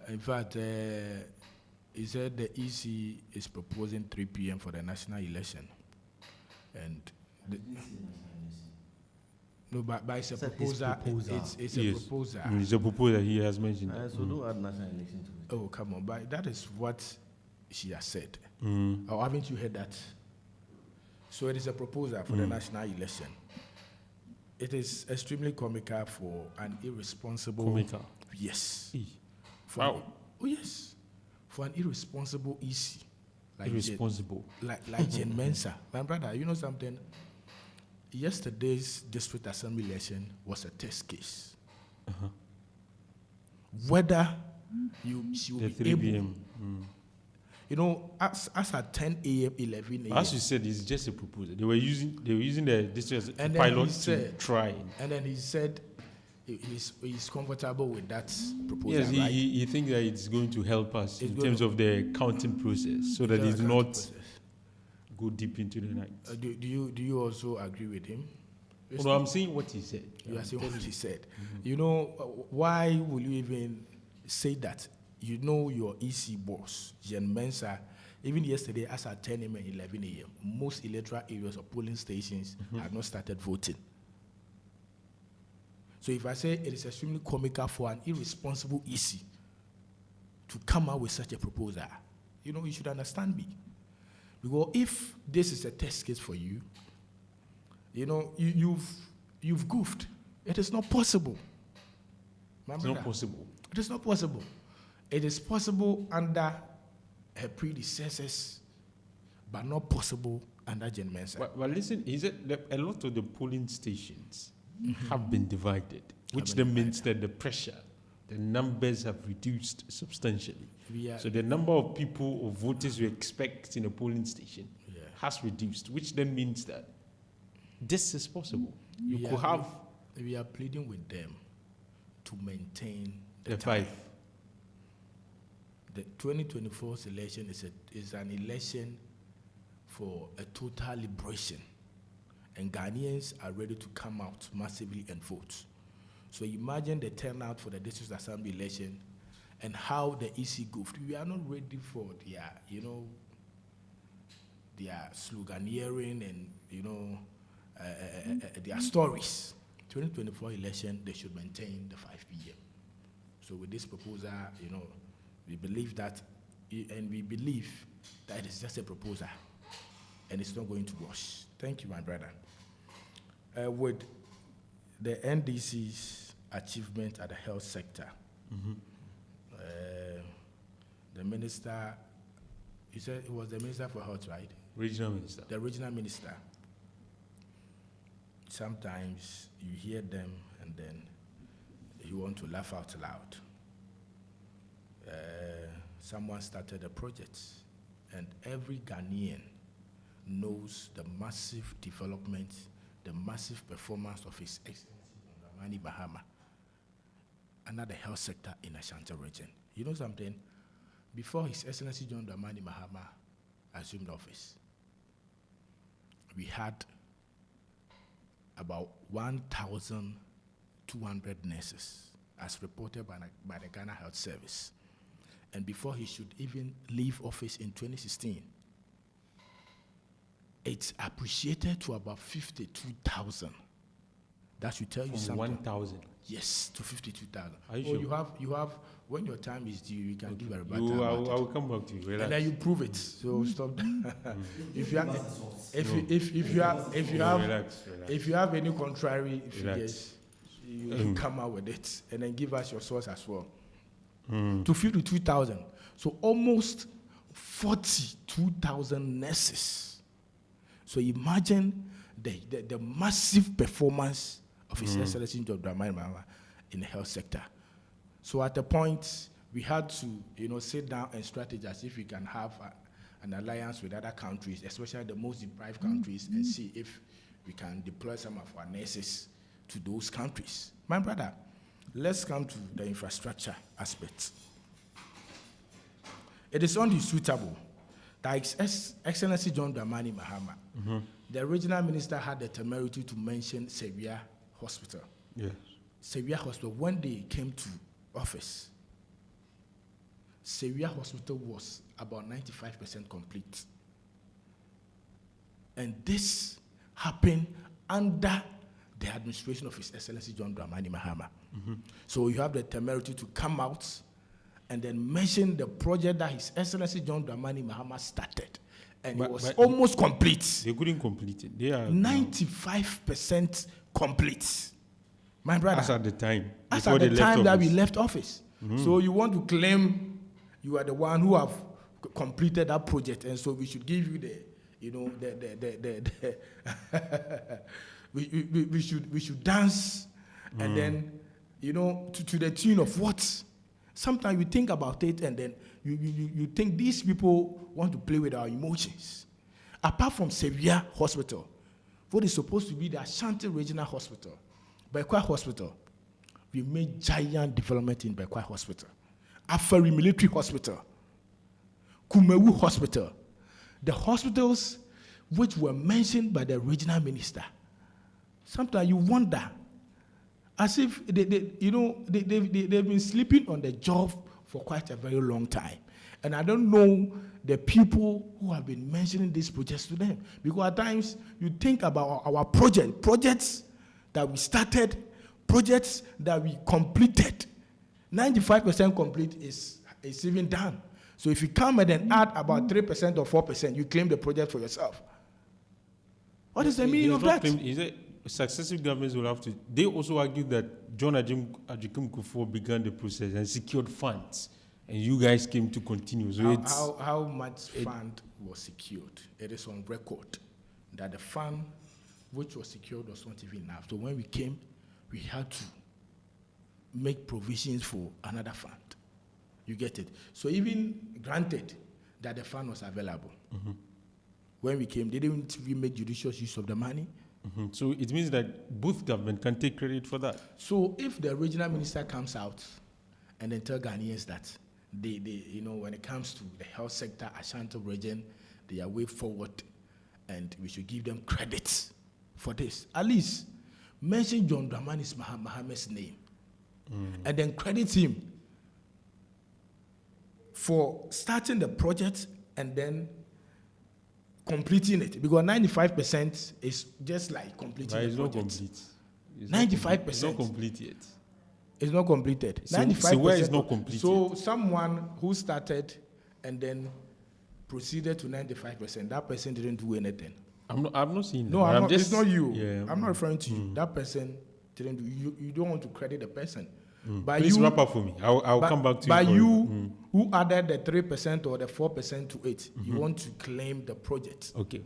In fact, he said the EC is proposing 3 p.m. for the national election. And no, but it's a proposal. It's a proposal. It's a proposal he has mentioned. So don't add national election to it. Oh, come on. But that is what she has said. Mm. Or haven't you heard that? So it is a proposal for the national election. It is extremely comical for an irresponsible... Comical? Yes. Wow. Yes. For an irresponsible EC. Like irresponsible? Like Jen Mensa. My brother, you know something? Yesterday's district assembly election was a test case. Uh-huh. Whether she will be able... as at 10 a.m., 11 a.m. As you said, it's just a proposal. They were using the district as a pilot to try. And then he said he's comfortable with that proposal. Yes, right? he thinks that it's going to help us in terms of the counting process, so that it's not go deep into the night. Do you also agree with him? No, I'm saying what he said. You are saying what he said. Why will you even say that? You know your EC boss, Jen Mensa, even yesterday as at 10 a.m. and 11 a.m., most electoral areas or polling stations have not started voting. So if I say it is extremely comical for an irresponsible EC to come out with such a proposal, you should understand me. Because if this is a test case for you, you've goofed. It is not possible. It's not possible. It is not possible. It is possible under her predecessors, but not possible under Jen Mensa. But listen, he said that a lot of the polling stations have been divided, which then means that the pressure, the numbers have reduced substantially. So the number of people or voters you expect in a polling station has reduced, which then means that this is possible. We are pleading with them to maintain the time. 5. The 2024 election is an election for a total liberation. And Ghanaians are ready to come out massively and vote. So imagine the turnout for the District Assembly election and how the EC goofed. We are not ready for their, their sloganeering and, their stories. 2024 election, they should maintain the 5 p.m. So with this proposal, we believe that, and we believe that it is just a proposal, and it's not going to wash. Thank you, my brother. With the NDC's achievement at the health sector, the minister, you said it was the Minister for Health, right? Regional Minister. The regional minister. Sometimes you hear them and then you want to laugh out loud. Someone started a project, and every Ghanaian knows the massive development, the massive performance of His Excellency Dramani Mahama under the health sector in Ashanti region. You know something? Before His Excellency John Dramani Mahama assumed office, we had about 1,200 nurses, as reported by the Ghana Health Service. And before he should even leave office in 2016, it's appreciated to about 52,000. That should tell you From something. 1,000? Yes, to 52,000. Are you sure? You have, when your time is due, you can give a rebuttal. I will come back to you. Relax. And then you prove it. So stop. If you have any contrary figures, you come out with it, and then give us your source as well. To 52,000. So almost 42,000 nurses. So imagine the massive performance of His Excellency John Dramani Mahama in the health sector. So at a point, we had to, sit down and strategize if we can have an alliance with other countries, especially the most deprived countries, and see if we can deploy some of our nurses to those countries. My brother, let's come to the infrastructure aspect. It is undisputable that His Excellency John Dramani Mahama, the regional minister, had the temerity to mention Sevilla Hospital. Yes. Sevilla Hospital, when they came to office, Sevilla Hospital was about 95% complete. And this happened under the administration of His Excellency John Dramani Mahama. So you have the temerity to come out and then mention the project that His Excellency John Dramani Mahama started. And it was almost complete. They couldn't complete it. They are 95% complete. My brother. As at the time. As at the time that we left office. So you want to claim you are the one who have completed that project, and so we should give you we should dance and then to the tune of what? Sometimes you think about it and then you think these people want to play with our emotions. Apart from Sevilla Hospital, what is supposed to be the Ashanti Regional Hospital, Bekwai Hospital, we made giant development in Bekwai Hospital, Afari Military Hospital, Kumewu Hospital, the hospitals which were mentioned by the regional minister. Sometimes you wonder, as if they've been sleeping on the job for quite a very long time. And I don't know the people who have been mentioning these projects to them. Because at times you think about our projects that we started, projects that we completed. 95% complete is even done. So if you come and then add about 3% or 4%, you claim the project for yourself. What is the meaning of that? Is it successive governments will have to? They also argue that John Ajikum Kufuor began the process and secured funds, and you guys came to continue. So how much fund was secured? It is on record that the fund which was secured was not even enough. So when we came, we had to make provisions for another fund. You get it? So even granted that the fund was available, when we came, they didn't even make judicious use of the money. So it means that both government can take credit for that. So if the regional minister comes out and then tell Ghanaians that they when it comes to the health sector, Ashanti region, they are way forward, and we should give them credit for this. At least mention John Dramani Mohammed's name, and then credit him for starting the project and then completing it, because 95% is just like completing the project. It's not complete. 95%. It's not complete yet. It's not completed. 95%. So where is not completed? So someone who started and then proceeded to 95%, that person didn't do anything. I've not seen No, that. it's not you. Yeah. I'm not referring to you. That person didn't do. You don't want to credit the person. But Please you, wrap up for me. I'll come back to you. But you, who added the 3% or the 4% to it, you want to claim the project. Okay.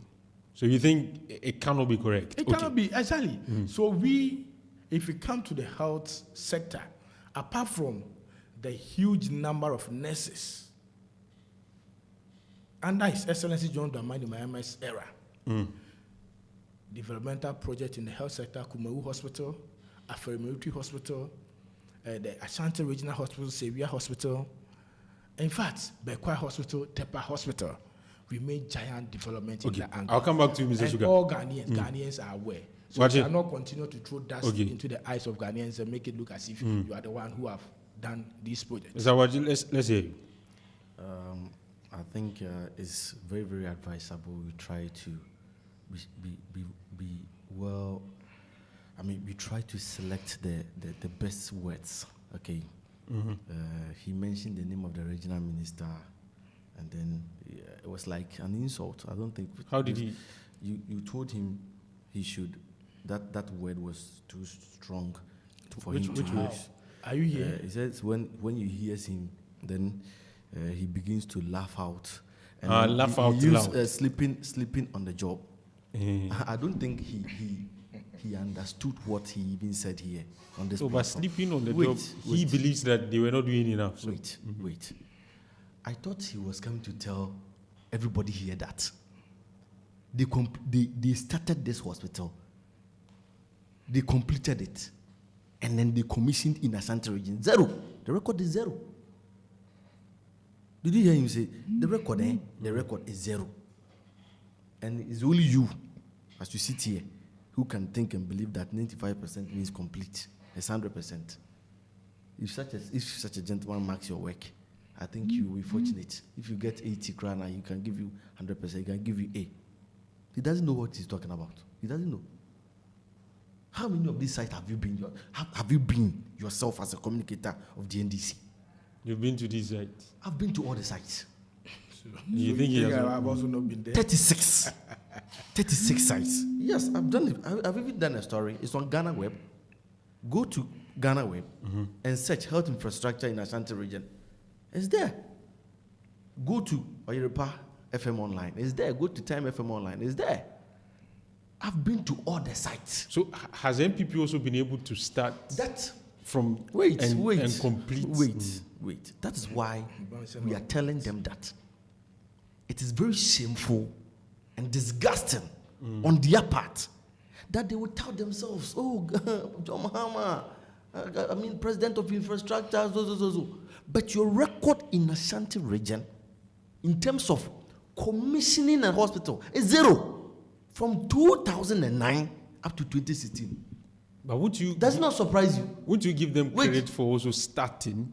So you think it cannot be correct? It cannot be, exactly. So if we come to the health sector, apart from the huge number of nurses under His Excellency John Dramani Mohammed's era, developmental project in the health sector, Kumawu Hospital, Aferi Military Hospital, the Ashanti Regional Hospital, Sevilla Hospital, in fact, Bekwai Hospital, Tepa Hospital, we made giant development in that angle. I'll come back to you, Mr. And Sugar. all Ghanaians are aware. So Watch we it. cannot continue to throw dust into the eyes of Ghanaians and make it look as if you are the one who have done these projects. Mr. Waji, let's hear you. I think it's very, very advisable we try to be well. I mean, we try to select the best words. Okay. He mentioned the name of the regional minister, and then it was like an insult. I don't think. How did he? You told him he should. That word was too strong for him to use. Are you here? He says when you hear him, then he begins to laugh out. And laugh he out used, loud. Sleeping on the job. I don't think he understood what he even said here on this. So by platform. sleeping on the job, he believes that they were not doing enough. So. Wait. I thought he was coming to tell everybody here that they started this hospital, they completed it, and then they commissioned in Ashanti region. Zero. The record is zero. Did you hear him say the record? The record is zero, and it's only you, as you sit here, who can think and believe that 95% means complete. It's 100%. If such a gentleman marks your work, I think you will be fortunate. If you get 80 krana, he can give you 100%. He can give you A. He doesn't know what he's talking about. He doesn't know. How many of these sites have you been? Have you been yourself as a communicator of the NDC? You've been to these sites? I've been to all the sites. You think he has? I've also not been there. 36. 36 sites. Yes, I've done it. I've even done a story. It's on Ghana Web. Go to Ghana Web and search health infrastructure in Ashanti region. It's there. Go to Oyerepa FM Online. It's there. Go to Time FM Online. It's there. I've been to all the sites. So has MPP also been able to start that from and complete? Wait. That is why we are telling them that it is very shameful and disgusting on their part that they would tell themselves, oh, John Mahama, President of Infrastructure, so. But your record in Ashanti region, in terms of commissioning a hospital, is zero. From 2009 up to 2016. But would you? Does not surprise you? Would you give them credit for also starting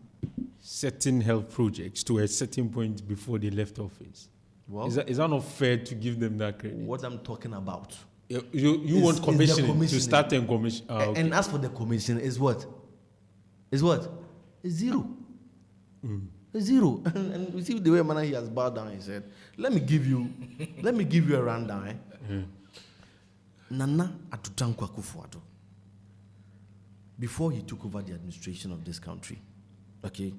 certain health projects to a certain point before they left office? Well, is that not fair to give them that credit? What I'm talking about. You want commissioning to start and commission. Okay. And as for the commission, is what? Is zero. It's zero. And you see the way man he has bowed down. He said, "Let me give you a rundown." Nana Atutanku Akufo-Addo, before he took over the administration of this country, okay,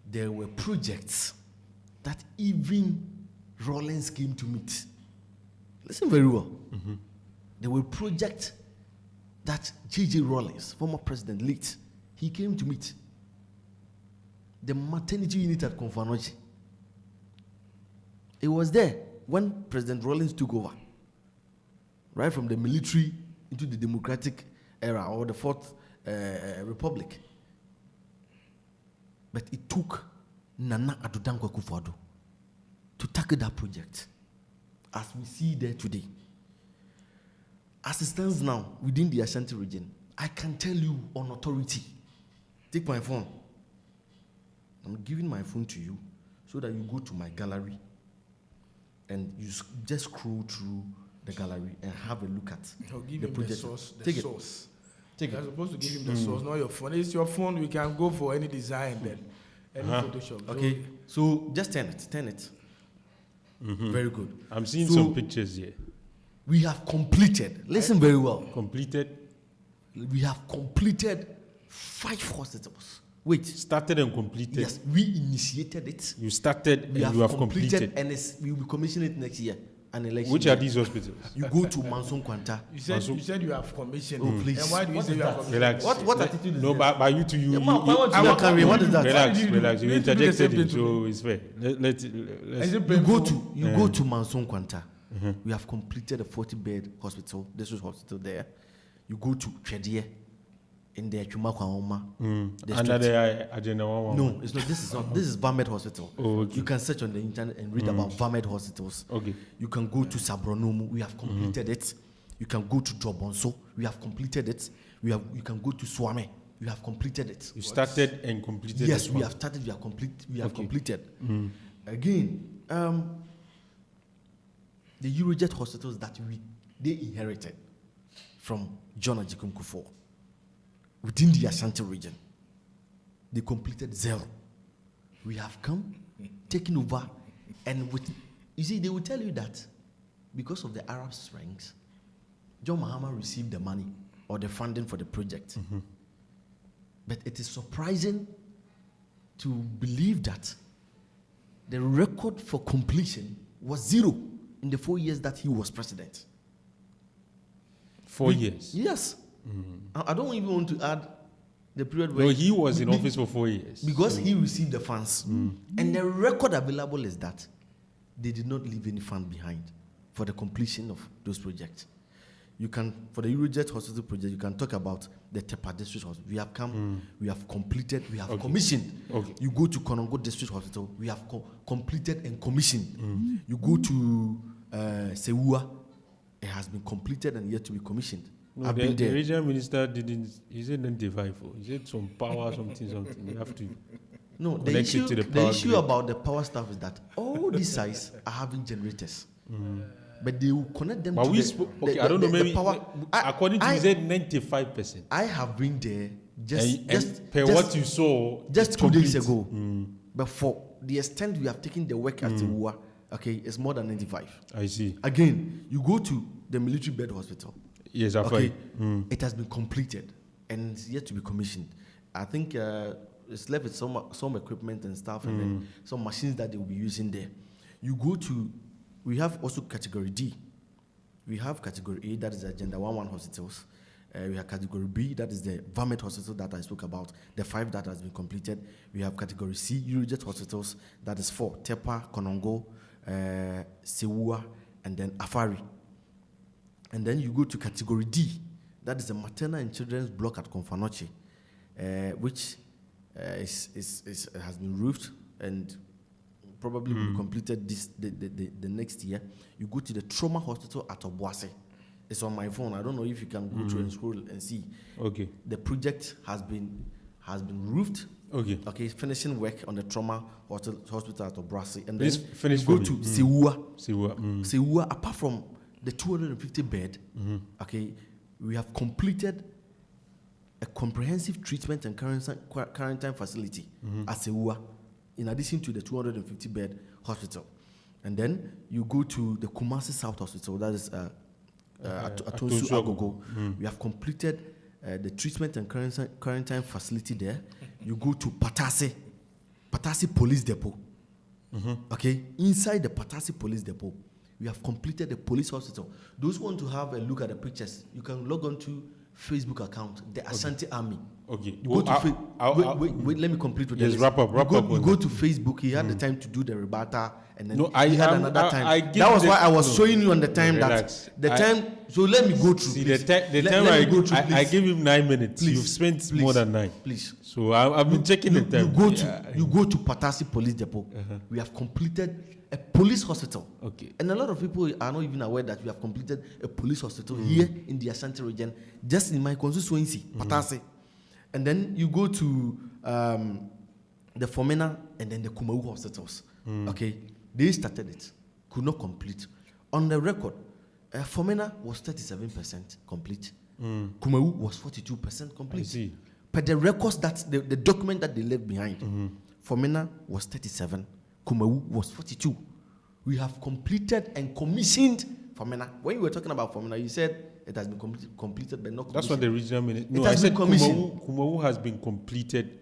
there were projects that even Rawlings came to meet. Listen very well. There were projects that J.J. Rawlings, former president, leaked. He came to meet. The maternity unit at Konfanoji. It was there when President Rawlings took over. Right from the military into the democratic era or the Fourth Republic. But it took Nana Addo Dankwa Akufo-Addo to tackle that project. as we see there today, as it stands now within the Ashanti region, I can tell you on authority. Take my phone. I'm giving my phone to you so that you go to my gallery and you just scroll through the gallery and have a look at the project. Source. Take source. Take You're it. supposed to give him the source, not your phone. It's your phone. We can go for any design then. Any Photoshop. Okay. So just turn it. Very good. I'm seeing some pictures here. We have completed. Listen very well. Completed. We have completed 5 hospitals. Wait. Started and completed. Yes, we initiated it. You started and you have completed. And we will commission it next year. An election. Which are these hospitals? You go to Manson Kwanta. You said you have commissioned. Oh, please. And why do you say you have commissioned? Relax. What attitude is no, this? by you to you. What is that? Relax. You interjected it, so it's fair. Let's you go to Manson Kwanta. We have completed a 40-bed hospital. This was hospital there. You go to Chedie in the Chumakwaoma. Under the agenda 111. No, it's not. This is Vamed Hospital. Oh, okay. You can search on the internet and read about Vamed hospitals. Okay. You can go to Sabronomu. We have completed it. You can go to Jobonso. We have completed it. You can go to Swame. We have completed it. You started and completed. Yes, we have started. We have completed. Again, the Eurojet hospitals that they inherited from John Ajikum Kufuor within the Ashanti region, they completed 0. We have come, taken over, and you see, they will tell you that because of the Arab Springs, John Mahama received the money or the funding for the project. But it is surprising to believe that the record for completion was 0 in the 4 years that he was president. 4 years? Yes. I don't even want to add the period where... No, he was in office for 4 years. Because he received the funds. And the record available is that they did not leave any fund behind for the completion of those projects. You can, for the Eurojet Hospital project, you can talk about the Tepa District Hospital. We have come, we have completed, we have commissioned. You go to Konongo District Hospital, we have completed and commissioned. You go to Sewua, it has been completed and yet to be commissioned. No, the regional minister didn't. He said 95. He said some power, something. You have to. No, the issue about the power staff is that all these sites are having generators, but they will connect them. But to I don't know. Maybe power, according to you said 95%. I have been there just what you saw just 2 days ago. But for the extent we have taken the work at Sewua, okay, it's more than 95. I see. Again, you go to the military bed hospital. Yes, it has been completed and it's yet to be commissioned. I think it's left with some equipment and stuff and then some machines that they will be using there. You go to, we have also category D. We have category A, that is the Agenda 11 hospitals. We have category B, that is the Vamed hospital that I spoke about, the 5 that has been completed. We have category C, Eurojet hospitals, that is 4, Tepa, Konongo, Sewua, and then Afari. And then you go to category D, that is the maternal and children's block at Konfanoche, which has been roofed and probably will be completed the next year. You go to the trauma hospital at Obuasi. It's on my phone. I don't know if you can go through and scroll and see. Okay. The project has been roofed. Okay, finishing work on the trauma hospital at Obuasi. And then you go to Sewua. Sewua, apart from the 250 bed, okay, we have completed a comprehensive treatment and quarantine facility at Sewua, in addition to the 250 bed hospital. And then you go to the Kumasi South Hospital, that is Atonsu Agogo. We have completed the treatment and quarantine facility there. You go to Patasi Police Depot. Okay, inside the Patasi Police Depot, we have completed the police hospital. Those who want to have a look at the pictures, you can log on to Facebook account, the Ashanti Army. Okay. You go to wait, let me complete with this. Wrap up. You go to Facebook. He had the time to do the rebuttal, and then he had another time. That was why I was showing you on the time time. So let me go through. See, the time I gave him 9 minutes. Please, you've spent more than 9. Please. So I've been checking the time. You go to Patasi Police Depot. We have completed a police hospital. Okay. And a lot of people are not even aware that we have completed a police hospital here in the Ashanti region, just in my constituency, Patasi. And then you go to the Fomena and then the Kumau hospitals. Okay, they started it, could not complete. On the record, Fomena was 37% complete. Kumau was 42% complete. I see. But the records that the document that they left behind, Fomena was 37, Kumau was 42. We have completed and commissioned Fomena. When you were talking about Fomena, you said it has been completed, but not commissioned. That's what the regional minister. No, I said Kumau has been completed.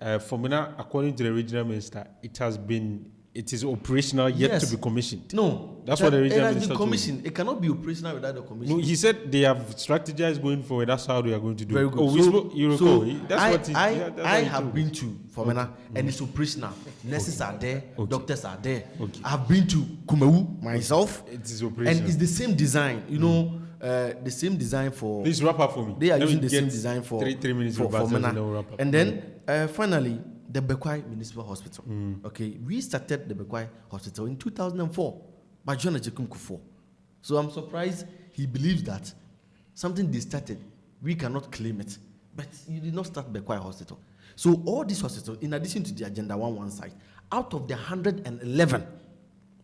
Fomena, according to the regional minister, it is operational yet to be commissioned. No, that's what the regional minister minister been commissioned. Told. It cannot be operational without the commission. No, he said they have strategized going forward. That's how they are going to do Very it. Good. Oh, we spoke. You recall? That's what I have been to Fomena, and it's operational. Nurses are there, doctors are there. I have been to Kumau myself. It is operational, and it's the same design. You know. The same design for. Please wrap up for me. They are using the same design for 3 minutes for Mena. And then finally, the Bekwai Municipal Hospital. Okay, we started the Bekwai Hospital in 2004 by John Ejekum Kufuor. So I'm surprised he believes that something they started, we cannot claim it. But you did not start Bekwai Hospital. So all these hospitals, in addition to the Agenda 111 site, out of the 111,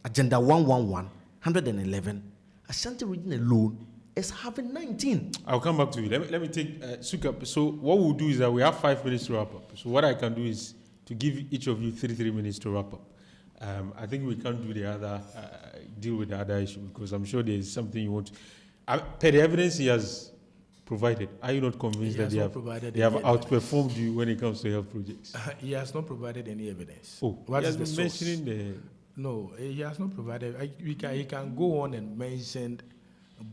Agenda 111, 111, Ashanti region alone is having 19. I'll come back to you. Let me take Suka. So what we'll do is that we have 5 minutes to wrap up. So what I can do is to give each of you 3 minutes to wrap up. I think we can't do the other, deal with the other issue because I'm sure there's something you want to. Per the evidence he has provided, are you not convinced that they have outperformed you when it comes to health projects? He has not provided any evidence. Oh, what is the source? Mentioning the... No, he has not provided. He can go on and mention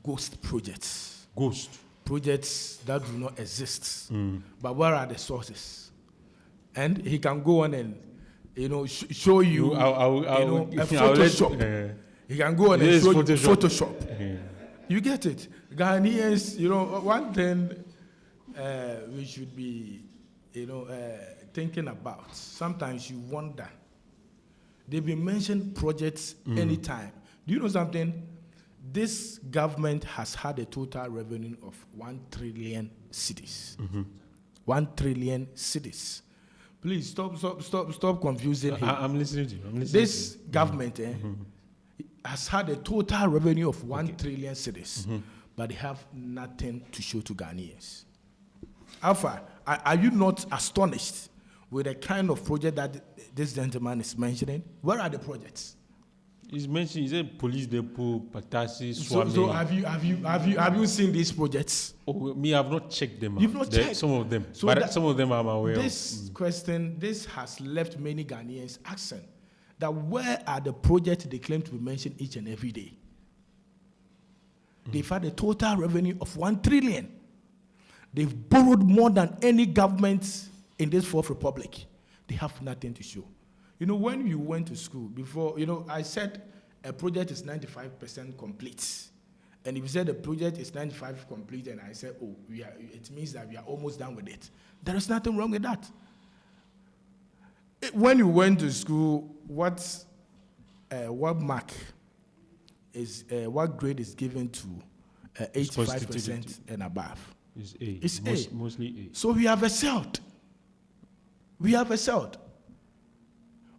ghost projects. Ghost projects that do not exist. But where are the sources? And he can go on and show you a Photoshop. He can go on and show Photoshop. You get it? Ghanaians, one thing we should be thinking about. Sometimes you wonder. They've been mentioned projects anytime. Do you know something? This government has had a total revenue of 1 trillion cedis. 1 trillion cedis. Please stop confusing him. I'm listening to you. This government has had a total revenue of 1 trillion cedis, but they have nothing to show to Ghanaians. Alpha, are you not astonished with the kind of project that this gentleman is mentioning? Where are the projects? He's mentioned, he said police depot, Patasi, Swami. So have you seen these projects? Oh, me, I've not checked them. You've not checked some of them, so but some of them I'm aware of. This question, this has left many Ghanaians asking that where are the projects they claim to be mentioned each and every day? They've had a total revenue of 1 trillion. They've borrowed more than any government in this Fourth Republic. They have nothing to show. When you went to school before, I said a project is 95% complete. And if you said the project is 95% complete, and I said, it means that we are almost done with it. There is nothing wrong with that. When you went to school, what mark is, what grade is given to 85% and above? It's A. Mostly A. So we have excelled.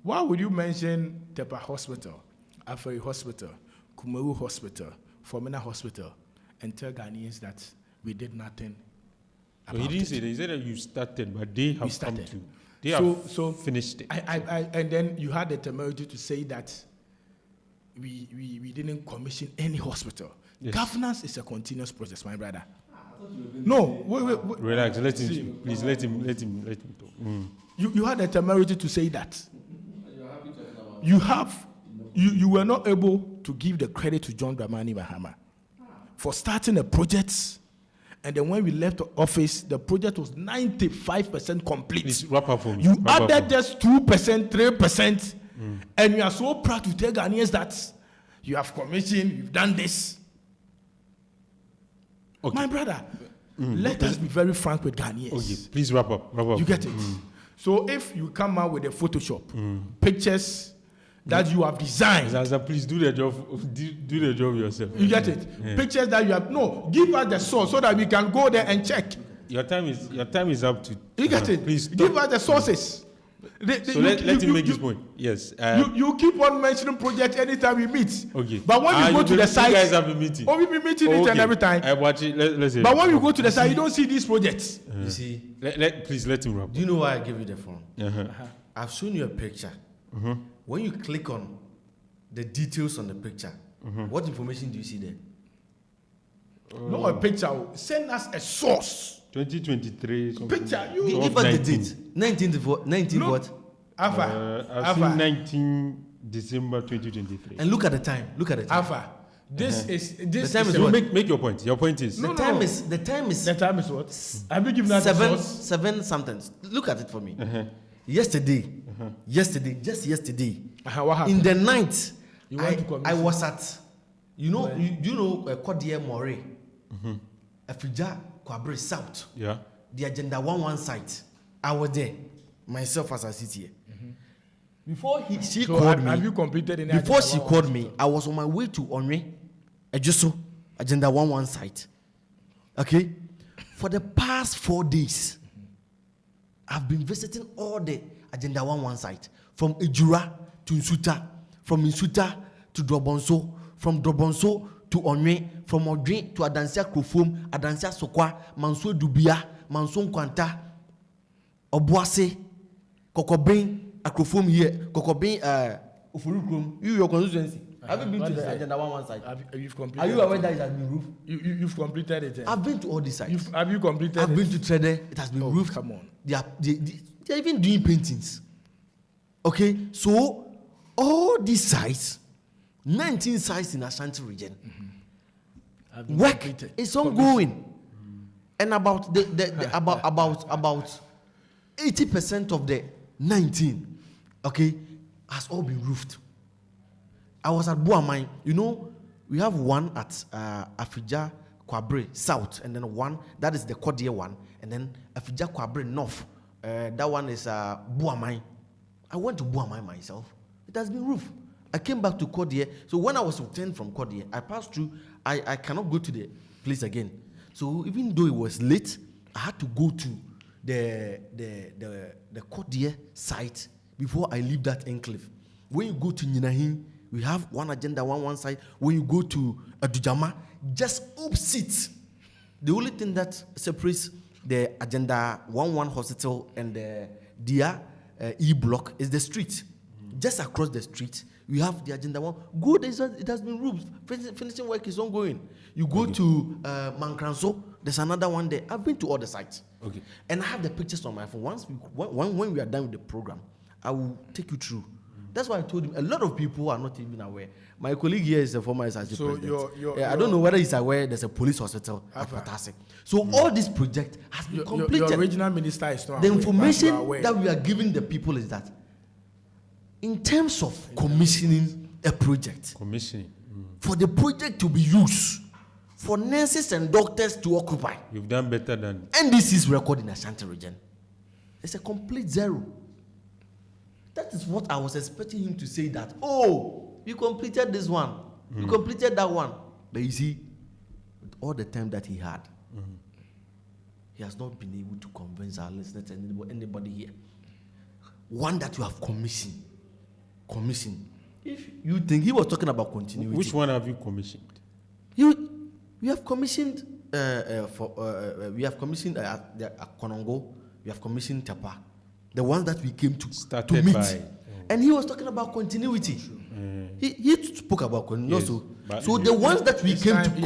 Why would you mention Tepa Hospital, Afari Hospital, Kumeu Hospital, Fomena Hospital, and tell Ghanaians that we did nothing about he didn't say that. He said that you started, but they have come to. They have finished it. And then you had the temerity to say that we didn't commission any hospital. Yes. Governance is a continuous process, my brother. No, wait. Relax. Let him. Please let him talk. You had the temerity to say that. You were not able to give the credit to John Dramani Mahama for starting a project And then when we left the office, the project was 95% complete. Please wrap up for me. You added just 2%, 3%, and you are so proud to tell Ghanaians that you have commissioned, you've done this. Okay. My brother, let us be very frank with Ghanaians. Okay, please wrap up. You get it? So if you come out with a Photoshop, pictures that you have designed. Zaza, please do the job. Do the job yourself. You get it? Yeah. Pictures that you have. No, give us the source so that we can go there and check. Your time is up to. You get it? Please give us the sources. So let him make his point. Yes. You keep on mentioning projects anytime we meet. Okay. But when you go to the site, you guys have been meeting. Oh, we've been meeting each and every time. I watch it. Let's say. But when you go to the site, you don't see these projects. You see. Please let him wrap. Do you know why I give you the phone? I've shown you a picture. When you click on the details on the picture, what information do you see there? Not a picture. Send us a source. 2023. Picture. You give us the date. 19 what? Alpha. 19 December 2023. And look at the time. Alpha. This is the time is what? Make your point. Your point is the time is what? Have you given that 7 something? Look at it for me. Yesterday, just yesterday, what happened? in the night, I was at, you know Kodie More, Afija Kwabre South. Yeah. The Agenda 11 site. I was there myself as I sit here. Before she called me. Have you completed in Before she called me, I was on my way to Onwe, Ejuso, Agenda 11 site. Okay? For the past 4 days, I've been visiting all the Agenda 11 site. From Ejura to Nsuta, from Nsuta to Drobonso, from Drobonso to Onwe, from Odre to Adansia Krofom, Adansia Sokwa, Manso Dubia, Manso Nkwanta, Obuase, Kokobin, Akrofom here, Kokobin, Ufurukrum. Your constituency. Have you been to the Agenda 11 site? You've completed. Are you aware that it has been roofed? You've completed it. I've been to all these sites. Have you completed I've been to Trede. It has been roofed. Come on. They're even doing paintings. Okay, so all these sites, 19 sites in Ashanti region, work is ongoing, and about about 80% of the 19, okay, has all been roofed. I was at Buamai. You know, we have one at Afija Kwabre South, and then one that is the Kodie one, and then Afija Kwabre North. That one is Buamai. I went to Buamai myself. It has been roofed. I came back to Kodie. So when I was returned from Kodie, I passed through. I cannot go to the place again. So even though it was late, I had to go to the Kodie site before I leave that enclave. When you go to Ninahin, we have one Agenda 11 site. When you go to Adujama, just opposite. The only thing that separates the Agenda 11 hospital and the Dia E block is the street. Just across the street, we have the Agenda 1. Good, it has been roofed. Finishing work is ongoing. You go to Mankranso, there's another one there. I've been to all the sites. Okay. And I have the pictures on my phone. When we are done with the program, I will take you through. That's why I told him a lot of people are not even aware. My colleague here is the former SRG president. I don't know whether he's aware there's a police hospital at Patase. So all this project has been completed. Your regional minister is not the information that we are giving the people is that in terms of commissioning a project, for the project to be used, for nurses and doctors to occupy, you've done better than NDC's record in Ashanti region. It's a complete zero. That is what I was expecting him to say, that, oh, you completed this one, you completed that one. But you see, with all the time that he had, he has not been able to convince our listeners and anybody here. One that you have commissioned. If you think he was talking about continuity. Which one have you commissioned? We have commissioned we have commissioned Konongo, we have commissioned Tapa. The ones that we came to meet. And he was talking about continuity. He spoke about continuity. Yes, so the ones that we came to meet,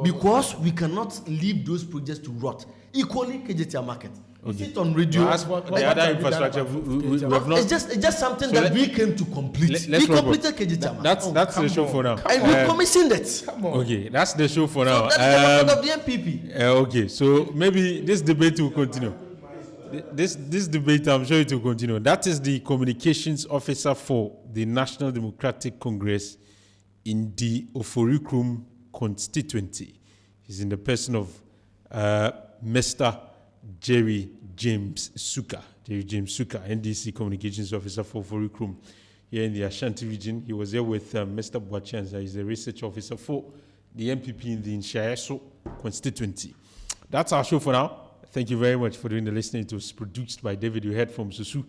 because we cannot leave those projects to rot. Equally, KJTR Market. Is it on radio? The other infrastructure we have not. It's just something that we came to complete. Let's we completed KG. That's the show for now. And we commissioned it. Okay, that's the show for now. So that's the part of the MPP. Okay, so maybe this debate will continue. This debate, I'm sure it will continue. That is the communications officer for the National Democratic Congress in the Oforikrum constituency. He's in the person of Mr. Jerry James Suka, NDC Communications Officer for Oforikrum here in the Ashanti region. He was here with Mr. Boachanza. He's a research officer for the MPP in the Nshayaso constituency. That's our show for now. Thank you very much for doing the listening. It was produced by David. You heard from Susu.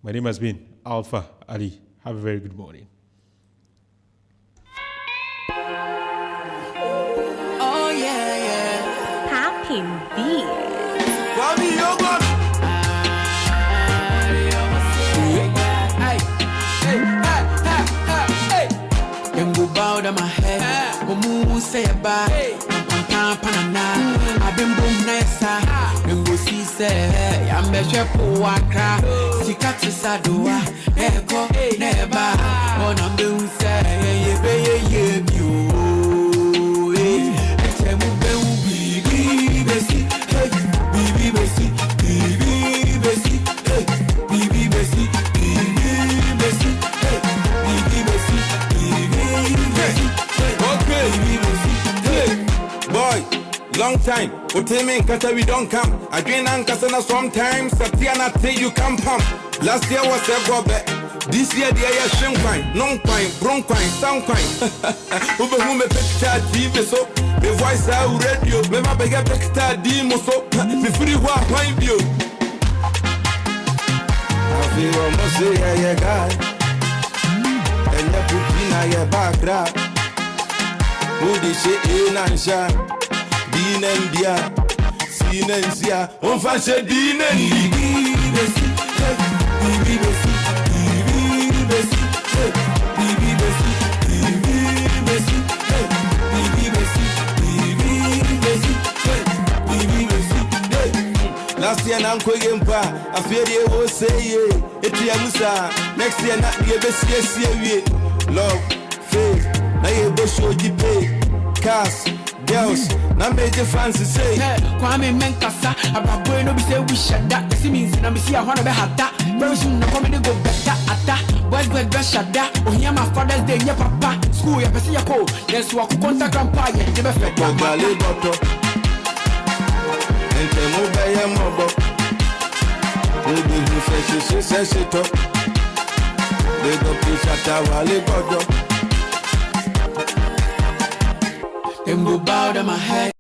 My name has been Alpha Ali. Have a very good morning. Oh yeah. Happy beer. Bow down my head, Momu say a bar, Panana, I've been boom nessa, and go see say, I'm a chef for Waka, Sikati Sadua, Echo, never, on a moon say, you, long time, Utimi Kata we don't come. Again, Ankasana sometimes, Satiana till you come pump. Last year was a gobe. This year, the air shinkwine, non quine, bronquine, sound quine. Uber whom a picture TV so. The voice out radio, never beg a picture demo so. The free walk, wine view. I feel almost say, yeah, guy. And you're putting your background. Who did she in and shine? Dinendia, Sinensia, on fancy Dinendia. Last year, Nanko Yempa, I fear they will say, Etiamusa, next year, not be a best love, faith, now you both show you pay, cast. Girls, now major fancy say, Kwame Menkasa, about Bueno be say we shut that. This means I see I want to be had that. Very soon, I'm coming to go better at that. Boys, good best shut that. Oh, here my father's day, yeah, papa. School, yeah, see a call. Yes, walk contact grandpa, yeah, never fed. Gale bottle. And the mobile mobile. Who says it up. They go push at our labor. Them go bow down my head.